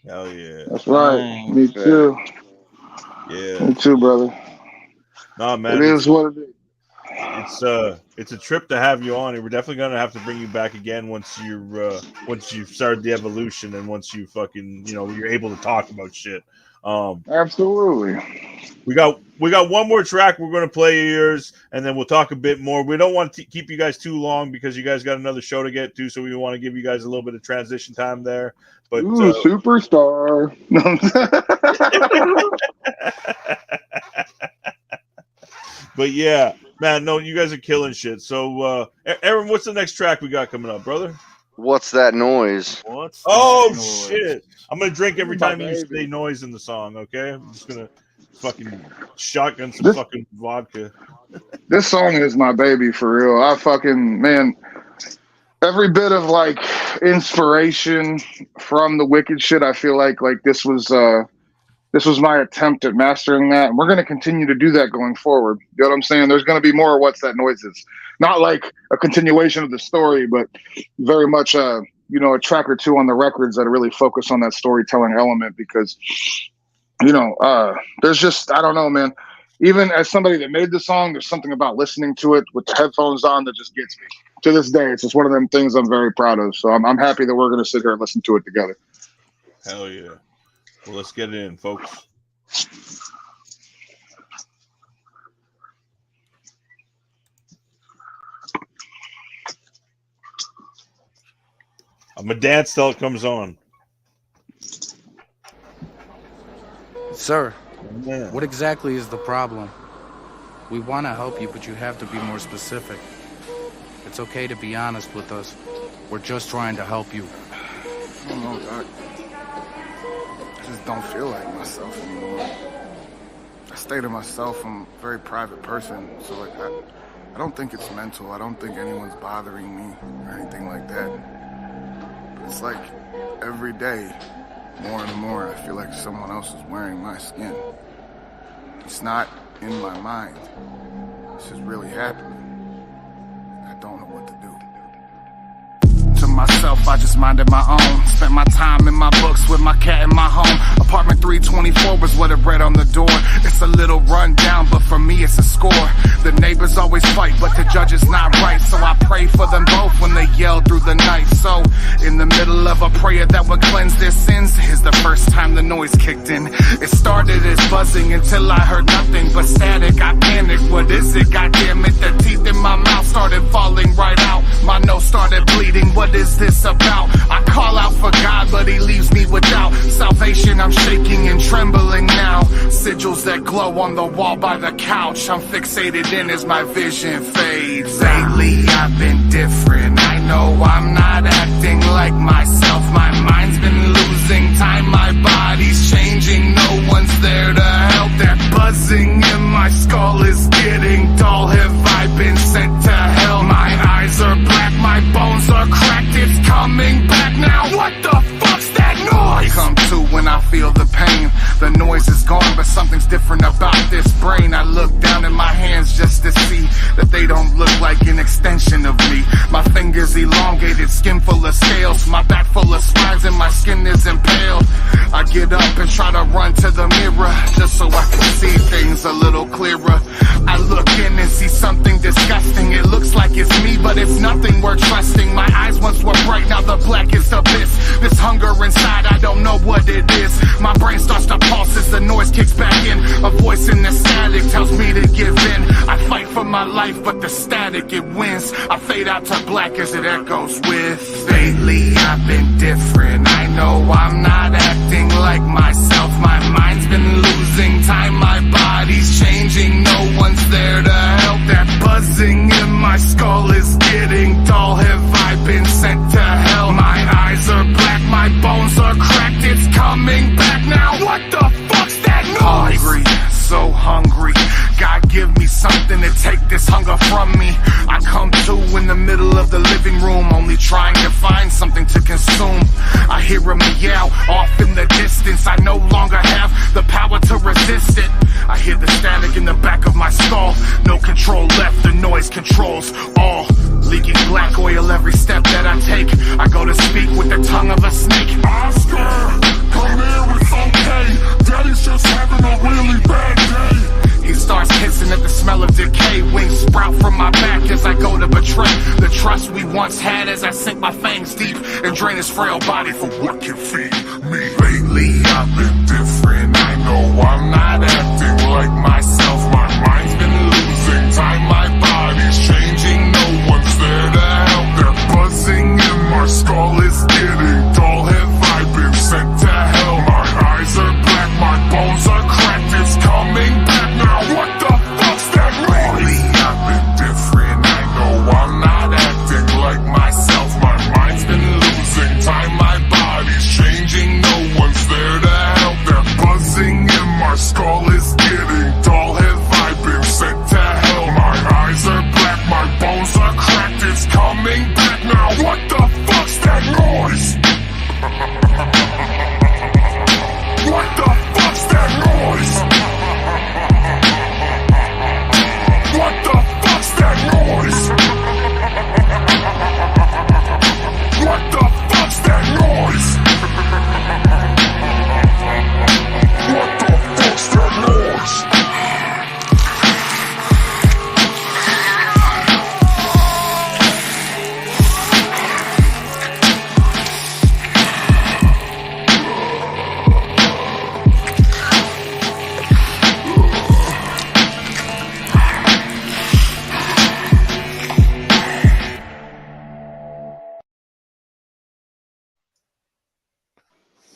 Speaker 2: Hell yeah.
Speaker 4: That's right. Me too.
Speaker 2: Yeah.
Speaker 4: Me too, brother.
Speaker 2: No, man.
Speaker 4: It is what it is.
Speaker 2: It's a trip to have you on, and we're definitely gonna have to bring you back again once you've started the evolution and once you fucking you're able to talk about shit.
Speaker 4: Absolutely.
Speaker 2: We got one more track we're going to play of yours, and then we'll talk a bit more. We don't want to keep you guys too long because you guys got another show to get to, so we want to give you guys a little bit of transition time there. But
Speaker 4: Ooh, superstar.
Speaker 2: But yeah, man, no, you guys are killing shit. So, Aaron, what's the next track we got coming up, brother?
Speaker 3: What's that noise?
Speaker 2: Shit! I'm gonna drink every time you say noise in the song. Okay, I'm just gonna fucking shotgun some fucking vodka.
Speaker 4: This song is my baby for real. I fucking, man, every bit of like inspiration from the Wicked shit, I feel like this was my attempt at mastering that, and we're going to continue to do that going forward. You know what I'm saying? There's going to be more What's That Noises. Not like a continuation of the story, but very much a track or two on the records that really focus on that storytelling element, because there's just, I don't know, man. Even as somebody that made the song, there's something about listening to it with the headphones on that just gets me. To this day, it's just one of them things I'm very proud of. So I'm happy that we're going to sit here and listen to it together.
Speaker 2: Hell yeah. Well, let's get it in, folks. I'm going to dance till it comes on.
Speaker 9: Sir,
Speaker 2: Yeah.
Speaker 9: what exactly is the problem? We want to help you, but you have to be more specific. It's okay to be honest with us. We're just trying to help you.
Speaker 10: I don't know, Doc. I just don't feel like myself anymore. I stay to myself. I'm a very private person, so like I don't think it's mental. I don't think anyone's bothering me or anything like that. But it's like every day, more and more, I feel like someone else is wearing my skin. It's not in my mind. This is really happening. I don't know what to do. To myself, I just minded my own. Spent my time in my books with my cat in my home. Apartment 324 was what it read on the door. It's a little run down, but for me it's a score. The neighbors always fight, but the judge is not right. So I pray for them both when they yell through the night. So in the middle of a prayer that would cleanse their sins, is the first time the noise kicked in. It started as buzzing until I heard nothing but static. I panicked, what is it? God damn it, the teeth in my mouth started falling right out. My nose started bleeding, what is this about? I call out for God, but he leaves me without salvation. I'm shaking and trembling now. Sigils that glow on the wall by the couch. I'm fixated in as my vision fades. Lately I've been different. I know I'm not acting like myself. My mind's been losing time. My body's changing. No one's there to help. That buzzing in my skull is getting dull. Have I been sent to hell? My eyes are black. My bones are cracked. It's coming back now. What the fuck's that noise? I come to when I feel the pain. The noise is gone, but something's different about this brain. I look down at my hands just to see that they don't look like an extension of me. My fingers elongated, skin full of scales. My back full of spines and my skin is impaled. I get up and try to run to the mirror just so I can see things a little clearer. I look in and see something disgusting. It looks like it's me, but it's nothing worth trusting. My eyes once were bright, now the blackest abyss. This hunger inside, I don't know what it is. My brain starts to pulse as the noise kicks back in. A voice in the static tells me to give in. I fight for my life, but the static, it wins. I fade out to black as it echoes with. Lately I've been different. I know I'm not acting like myself. My mind's been losing time. My body's changing. No one's there to help. That buzzing in my skull is getting dull. Have I been sent to hell? My eyes are black. My bones are cracked. It's coming back now. What the fuck's that noise? Hungry, so hungry. God give me something to take this hunger from me. I come to in the middle of the living room, only trying to find something to consume. I hear a meow off in the distance. I no longer have the power to resist it. I hear the static in the back of my skull. No control left, the noise controls all. Leaking black oil every step that I take. I go to speak with the tongue of a snake. Oscar, come here, it's okay. Daddy's just having a really bad day. He starts hissing at the smell of decay. Wings sprout from my back as I go to betray the trust we once had as I sink my fangs deep and drain his frail body for what can feed me. Lately I've been different. I
Speaker 1: know I'm not acting like myself. My mind's been losing time, my body's changing. No one's there to help. They're buzzing and my skull is getting dull. Have I been sent to hell? My eyes are black, my bones are cracked. It's coming back now. What the fuck's that noise? I've been different. I know I'm not acting like myself. My mind's been losing time, my body's changing. No one's there to help. They're buzzing and my skull is getting dull. Have I been sent to hell? My eyes are black, my bones are cracked. It's coming back now. What the fuck's that noise? What the fuck's that noise? What the fuck's that noise? What the fuck's that noise? What the fuck's that noise?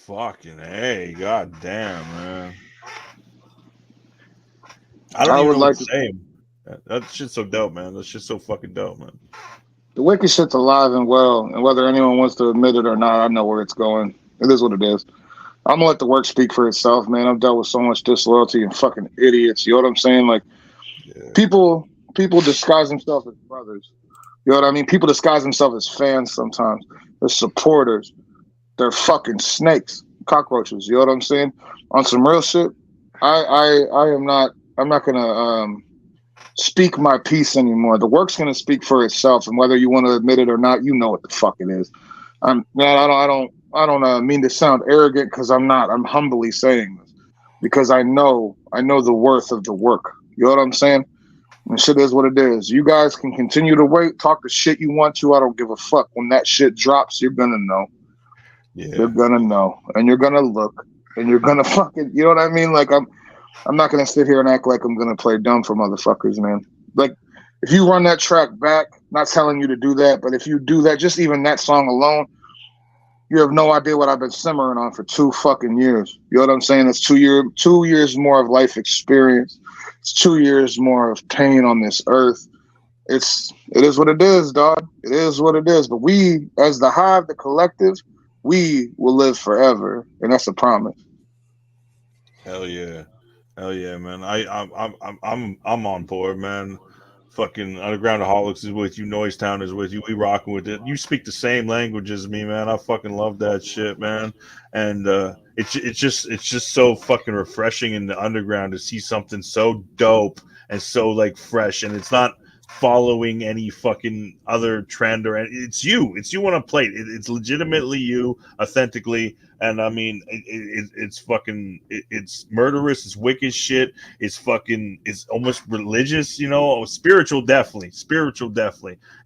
Speaker 2: Fucking hey, god damn, man. I don't
Speaker 4: I
Speaker 2: even
Speaker 4: would
Speaker 2: know
Speaker 4: like
Speaker 2: what to say. That shit's so dope, man. That shit's so fucking dope, man.
Speaker 4: The wicked shit's alive and well, and whether anyone wants to admit it or not, I know where it's going. It is what it is. I'm gonna let the work speak for itself, man. I've dealt with so much disloyalty and fucking idiots. You know what I'm saying? Like people disguise themselves as brothers. You know what I mean? People disguise themselves as fans sometimes. They're supporters. They're fucking snakes, cockroaches. You know what I'm saying? On some real shit, I'm not gonna speak my piece anymore. The work's gonna speak for itself, and whether you want to admit it or not, you know what the fuck it is. I don't mean to sound arrogant because I'm not. I'm humbly saying this because I know the worth of the work. You know what I'm saying? And shit is what it is. You guys can continue to wait, talk the shit you want to. I don't give a fuck. When that shit drops, you're gonna know.
Speaker 2: Yeah.
Speaker 4: You're gonna know, and you're gonna look, and you're gonna fucking. You know what I mean? Like I'm not gonna sit here and act like I'm gonna play dumb for motherfuckers, man. Like if you run that track back, not telling you to do that, but if you do that, just even that song alone, you have no idea what I've been simmering on for 2 fucking years. You know what I'm saying? It's 2 years more of life experience. It's 2 years more of pain on this earth. It is what it is, dog. It is what it is. But we, as the Hive, the collective, we will live forever, and that's a promise.
Speaker 2: Hell yeah, man. I'm on board, man. Fucking UndergroundAholics is with you. Noise Town is with you. We rocking with it. You speak the same language as me, man. I fucking love that shit, man. And it's just so fucking refreshing in the underground to see something so dope and so like fresh, and it's not following any fucking other trend or it's you on a plate. It's legitimately you, authentically. And I mean, it's fucking, it's murderous, it's wicked shit, it's almost religious, you know, spiritual, definitely.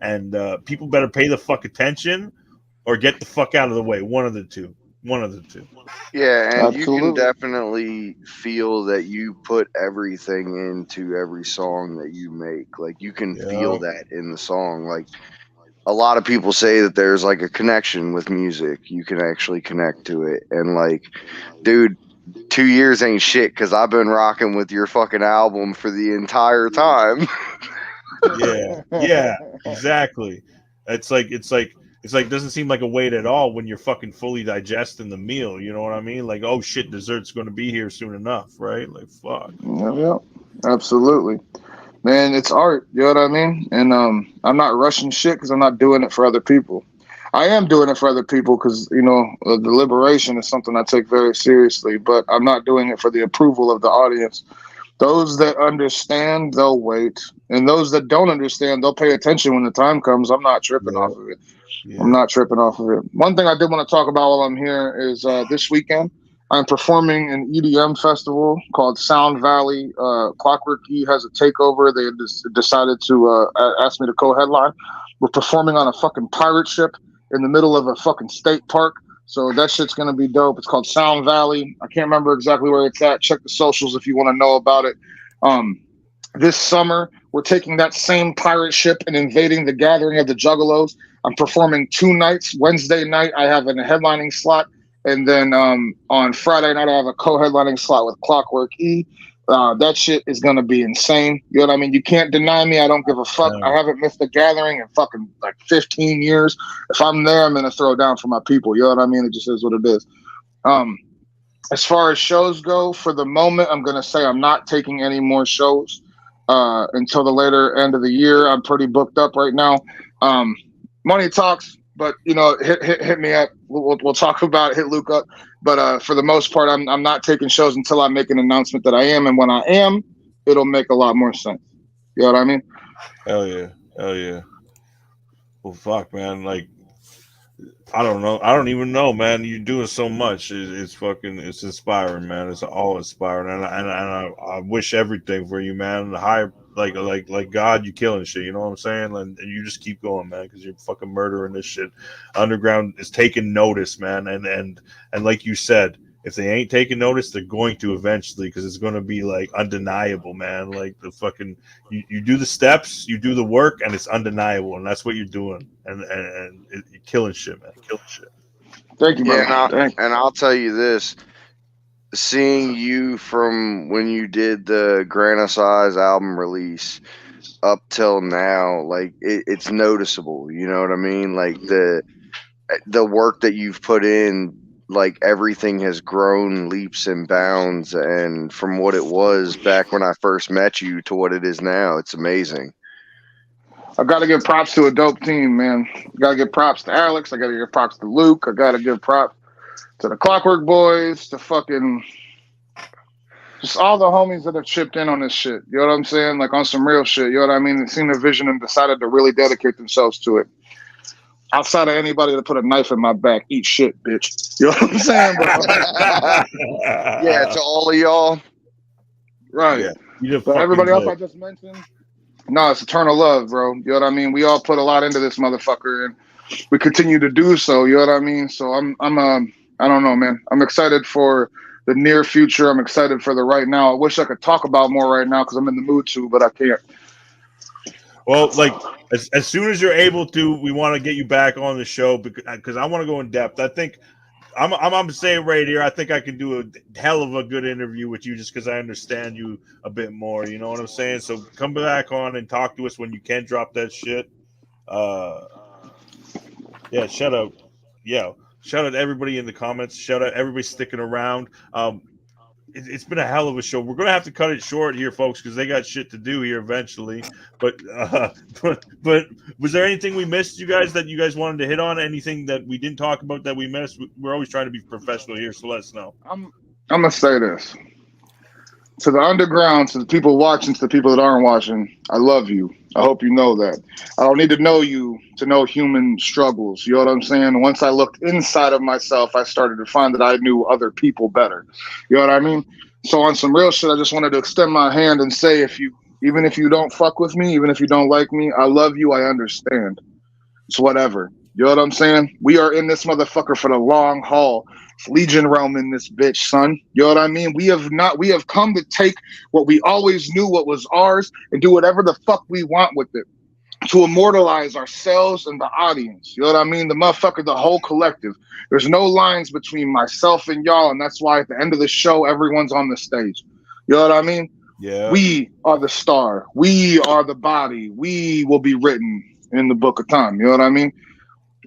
Speaker 2: And people better pay the fuck attention or get the fuck out of the way. One of the two.
Speaker 3: Yeah, and
Speaker 4: Absolutely.
Speaker 3: you can definitely feel that you put everything into every song that you make. Like you can feel that in the song. Like a lot of people say that there's like a connection with music. You can actually connect to it. And like, dude, 2 years ain't shit because I've been rocking with your fucking album for the entire time.
Speaker 2: Yeah, exactly. It's like doesn't seem like a wait at all when you're fucking fully digesting the meal. You know what I mean? Like, oh shit, dessert's going to be here soon enough, right? Like, fuck.
Speaker 4: Yeah, absolutely, man. It's art. You know what I mean? And I'm not rushing shit because I'm not doing it for other people. I am doing it for other people because the liberation is something I take very seriously. But I'm not doing it for the approval of the audience. Those that understand, they'll wait, and those that don't understand, they'll pay attention when the time comes. I'm not tripping off of it. I'm not tripping off of it. One thing I did want to talk about while I'm here is this weekend I'm performing an EDM festival called Sound Valley. Clockwork E has a takeover. They decided to ask me to co-headline. We're performing on a fucking pirate ship in the middle of a fucking state park. So that shit's gonna be dope. It's called Sound Valley. I can't remember exactly where it's at. Check the socials if you want to know about it. This summer, we're taking that same pirate ship and invading the Gathering of the Juggalos. I'm performing 2 nights. Wednesday night, I have a headlining slot. And then on Friday night, I have a co-headlining slot with Clockwork E. That shit is going to be insane. You know what I mean? You can't deny me. I don't give a fuck. I haven't missed the Gathering in fucking like 15 years. If I'm there, I'm going to throw down for my people. You know what I mean? It just is what it is. As far as shows go, for the moment, I'm going to say I'm not taking any more shows until the later end of the year. I'm pretty booked up right now. Money talks, but you know, hit me up. We'll talk about it. Hit Luke up. But for the most part, I'm not taking shows until I make an announcement that I am, and when I am, it'll make a lot more sense. You know what I mean?
Speaker 2: Hell yeah. Well, fuck, man. Like, I don't know. I don't even know, man. You're doing so much. It's inspiring, man. It's all inspiring, and I wish everything for you, man. Like God, you killing shit. You know what I'm saying? And you just keep going, man, because you're fucking murdering this shit. Underground is taking notice, man, and like you said, if they ain't taking notice, they're going to eventually, because it's going to be like undeniable, man. Like the fucking you do the steps, you do the work, and it's undeniable, and that's what you're doing, and you're killing shit, man. Killing shit.
Speaker 4: Thank you,
Speaker 3: Yeah,
Speaker 4: brother.
Speaker 3: and I'll tell you this: seeing you from when you did the Grana Size album release up till now, like it's noticeable. You know what I mean? Like the work that you've put in. Like everything has grown leaps and bounds, and from what it was back when I first met you to what it is now, it's amazing.
Speaker 4: I gotta give props to a dope team, man. Gotta give props to Alex. I gotta give props to Luke. I gotta give props to the Clockwork Boys, to fucking just all the homies that have chipped in on this shit. You know what I'm saying? Like on some real shit. You know what I mean? They seen the vision and decided to really dedicate themselves to it. Outside of anybody that put a knife in my back, eat shit, bitch. You know what I'm saying, bro?
Speaker 3: Yeah, to all of y'all.
Speaker 4: Right.
Speaker 2: Yeah.
Speaker 4: But everybody else I just mentioned, no, it's eternal love, bro. You know what I mean? We all put a lot into this motherfucker, and we continue to do so. You know what I mean? So I don't know, man. I'm excited for the near future. I'm excited for the right now. I wish I could talk about more right now because I'm in the mood to, but I can't.
Speaker 2: Well, like as soon as you're able to, we want to get you back on the show because I want to go in depth. I think I'm saying right here, I think I can do a hell of a good interview with you just because I understand you a bit more. You know what I'm saying? So come back on and talk to us when you can drop that shit. Yeah, shout out to everybody in the comments. Shout out everybody sticking around. It's been a hell of a show. We're gonna have to cut it short here, folks, because they got shit to do here eventually. But was there anything we missed, you guys, that you guys wanted to hit on? Anything that we didn't talk about that we missed? We're always trying to be professional here, so let us know.
Speaker 4: I'm gonna say this to the underground, to the people watching, to the people that aren't watching. I love you. I hope you know that. I don't need to know you to know human struggles. You know what I'm saying? Once I looked inside of myself, I started to find that I knew other people better. You know what I mean? So on some real shit, I just wanted to extend my hand and say, even if you don't fuck with me, even if you don't like me, I love you. I understand. It's whatever. You know what I'm saying? We are in this motherfucker for the long haul. It's Legion realm in this bitch, son. You know what I mean? We have come to take what we always knew what was ours and do whatever the fuck we want with it to immortalize ourselves and the audience. You know what I mean? The motherfucker, the whole collective. There's no lines between myself and y'all, and that's why at the end of the show, everyone's on the stage. You know what I mean?
Speaker 2: Yeah.
Speaker 4: We are the star. We are the body. We will be written in the book of time. You know what I mean?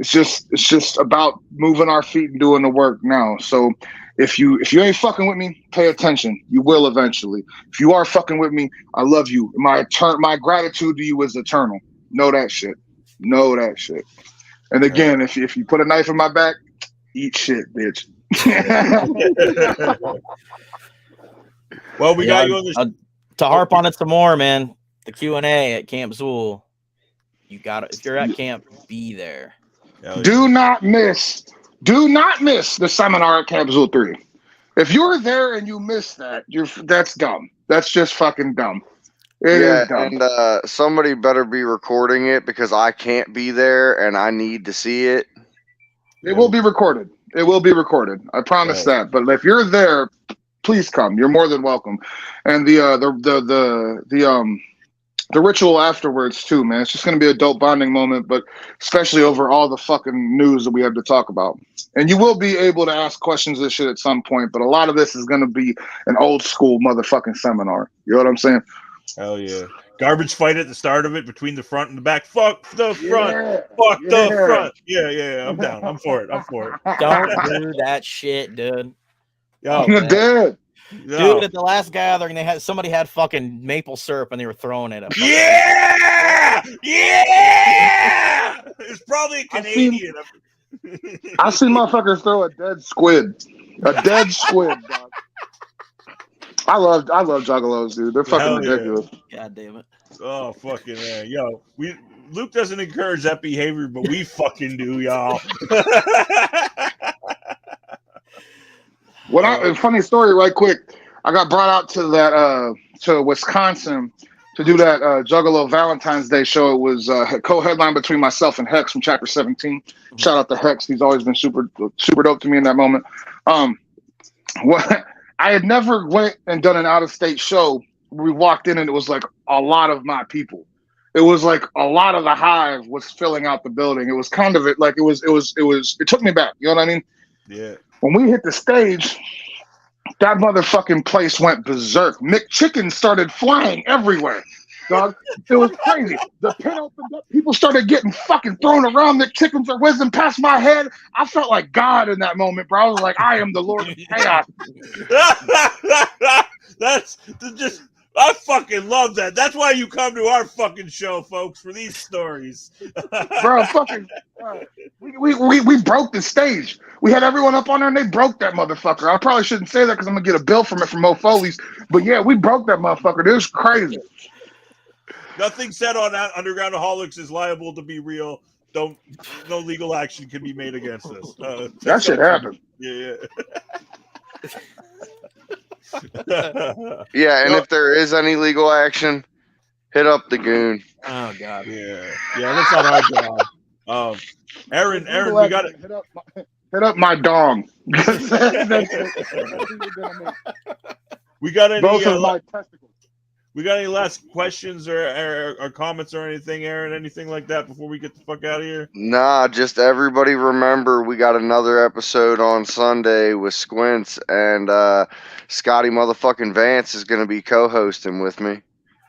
Speaker 4: It's just about moving our feet and doing the work now. So if you ain't fucking with me, pay attention. You will eventually. If you are fucking with me, I love you. My gratitude to you is eternal. Know that shit. Know that shit. And again, if you put a knife in my back, eat shit, bitch.
Speaker 2: Well, we got you on the
Speaker 5: to harp on it some more, man. The Q&A at Camp Zool. You got it. If you're at camp, be there.
Speaker 4: Do not miss the seminar at Camp Zool 3. If you're there and you miss that, that's dumb. That's just fucking dumb. It is dumb.
Speaker 3: And somebody better be recording it because I can't be there and I need to see it.
Speaker 4: It will be recorded. It will be recorded. I promise that. But if you're there, please come. You're more than welcome. And the ritual afterwards too, man. It's just gonna be a dope bonding moment, but especially over all the fucking news that we have to talk about. And you will be able to ask questions and shit at some point, but a lot of this is gonna be an old school motherfucking seminar. You know what I'm saying?
Speaker 2: Hell yeah. Garbage fight at the start of it between the front and the back. Fuck the front. Fuck the front. Yeah. I'm down. I'm for it.
Speaker 5: Don't do that shit, dude.
Speaker 2: Yo,
Speaker 4: Dude,
Speaker 5: at the last gathering, somebody had fucking maple syrup and they were throwing it up.
Speaker 2: Yeah. It's probably a Canadian.
Speaker 4: I've seen motherfuckers throw a dead squid. A dead squid, dog. I love juggalos, dude. They're fucking ridiculous.
Speaker 5: God damn it.
Speaker 2: Oh, fucking man. Yo, Luke doesn't encourage that behavior, but we fucking do, y'all.
Speaker 4: Funny story, right quick. I got brought out to that to Wisconsin to do that Juggalo Valentine's Day show. It was co-headline between myself and Hex from Chapter 17. Shout out to Hex. He's always been super dope to me in that moment. I had never went and done an out-of-state show. We walked in and it was like a lot of my people. It was like a lot of the hive was filling out the building. It was kind of it took me back. You know what I mean?
Speaker 2: Yeah.
Speaker 4: When we hit the stage, that motherfucking place went berserk. McChickens started flying everywhere, dog. It was crazy. The pit opened up. People started getting fucking thrown around. McChickens are whizzing past my head. I felt like God in that moment, bro. I was like, I am the Lord of Chaos.
Speaker 2: I fucking love that. That's why you come to our fucking show, folks, for these stories.
Speaker 4: Bro, we broke the stage. We had everyone up on there and they broke that motherfucker. I probably shouldn't say that because I'm gonna get a bill from Mo Foley's. But yeah, we broke that motherfucker. It was crazy.
Speaker 2: Nothing said on UndergroundAholics is liable to be real. No legal action can be made against us.
Speaker 4: That shit happened.
Speaker 2: Yeah.
Speaker 3: Yeah, and if there is any legal action, hit up the goon.
Speaker 5: Oh God.
Speaker 2: Yeah, that's not our job. Aaron, we got it.
Speaker 4: Hit up my dong.
Speaker 2: We got any?
Speaker 4: Both of my testicles.
Speaker 2: We got any last questions or comments or anything, Aaron? Anything like that before we get the fuck out of here?
Speaker 3: Nah, just everybody remember we got another episode on Sunday with Squints, and Scotty motherfucking Vance is going to be co-hosting with me.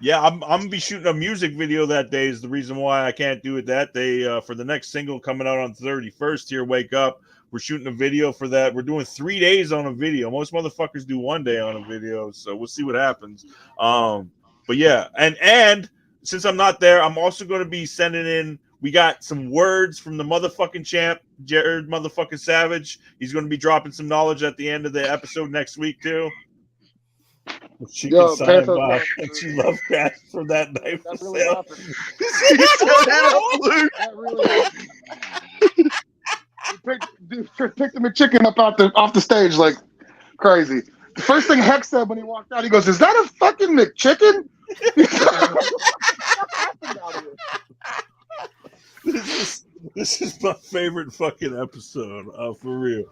Speaker 2: Yeah, I'm going to be shooting a music video that day is the reason why I can't do it that day. For the next single coming out on 31st here, Wake Up. We're shooting a video for that. We're doing 3 days on a video. Most motherfuckers do 1 day on a video, so we'll see what happens. But yeah, and since I'm not there, I'm also going to be sending in. We got some words from the motherfucking champ, Jared motherfucking Savage. He's going to be dropping some knowledge at the end of the episode next week too. She can sign by, and she loved cash for that night.
Speaker 4: That really happened.
Speaker 3: That really
Speaker 4: Picked the McChicken up off the stage like crazy. The first thing Hex said when he walked out, he goes, "Is that a fucking McChicken?"
Speaker 2: This is my favorite fucking episode, for real.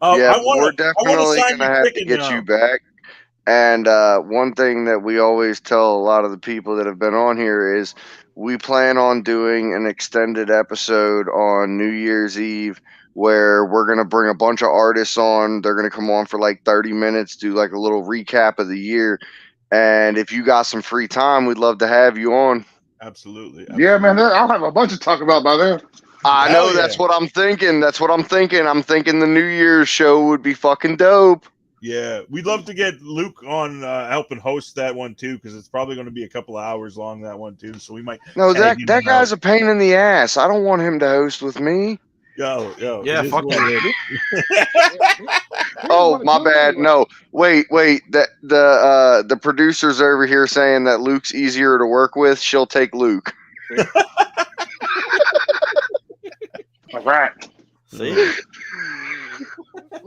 Speaker 3: We're definitely gonna have to get you back. And one thing that we always tell a lot of the people that have been on here is we plan on doing an extended episode on New Year's Eve where we're going to bring a bunch of artists on. They're going to come on for like 30 minutes, do like a little recap of the year. And if you got some free time, we'd love to have you on.
Speaker 2: Absolutely.
Speaker 4: Yeah, man, I'll have a bunch to talk about by then.
Speaker 3: I know, that's what I'm thinking. I'm thinking the New Year's show would be fucking dope.
Speaker 2: Yeah, we'd love to get Luke on helping host that one too, because it's probably going to be a couple of hours long, that one too. So we might.
Speaker 3: No, that guy's a pain in the ass. I don't want him to host with me.
Speaker 2: Yo.
Speaker 5: Yeah, fuck that.
Speaker 3: Oh, my bad. No, wait. The producer's over here saying that Luke's easier to work with. She'll take Luke.
Speaker 4: All right.
Speaker 5: See.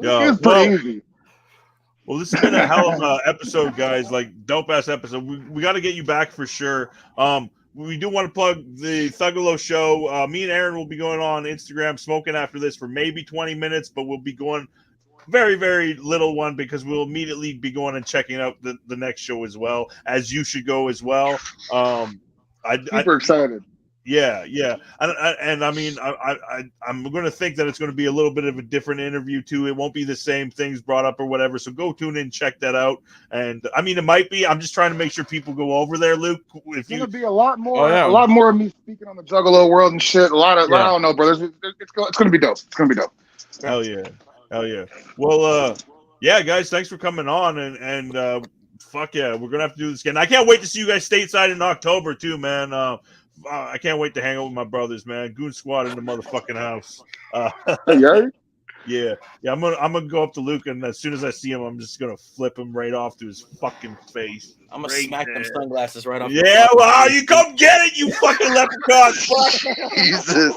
Speaker 2: Yo,
Speaker 4: it's pretty easy.
Speaker 2: Well, this has been a hell of an episode, guys. Like, dope ass episode. We got to get you back for sure. we do want to plug the Thuggalo show. Me and Aaron will be going on Instagram smoking after this for maybe 20 minutes, but we'll be going very, very little one because we'll immediately be going and checking out the next show as well, as you should go as well.
Speaker 4: Super excited.
Speaker 2: Yeah, and I mean, I'm going to think that it's going to be a little bit of a different interview too. It won't be the same things brought up or whatever. So go tune in, check that out. And I mean, it might be. I'm just trying to make sure people go over there, Luke. If
Speaker 4: It's gonna be a lot more, of me speaking on the Juggalo world and shit. A lot of, I don't know, brothers. It's gonna be dope. It's gonna be dope.
Speaker 2: Hell yeah. Well, yeah, guys, thanks for coming on and fuck yeah, we're gonna have to do this again. I can't wait to see you guys stateside in October too, man. I can't wait to hang out with my brothers, man. Goon Squad in the motherfucking house. Yeah. I'm gonna go up to Luke, and as soon as I see him, I'm just gonna flip him right off to his fucking face.
Speaker 5: I'm gonna smack them sunglasses right off.
Speaker 2: Yeah, well, you come get it, you fucking leprechaun.
Speaker 3: Jesus.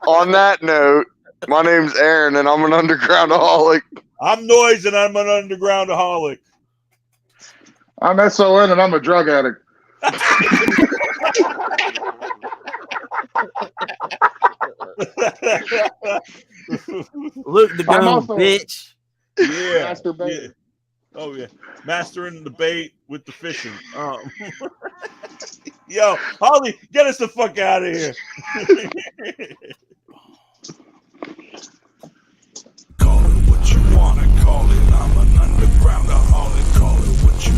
Speaker 3: On that note, my name's Aaron, and I'm an undergroundaholic.
Speaker 2: I'm Noise, and I'm an undergroundaholic.
Speaker 4: I'm S.O.N, and I'm a drug addict.
Speaker 5: Luke the gun, bitch.
Speaker 2: Yeah. Oh yeah, mastering the bait with the fishing. Yo, Holly, get us the fuck out of here.
Speaker 1: Call it what you wanna call it. I'm an undergroundaholic. Call it what you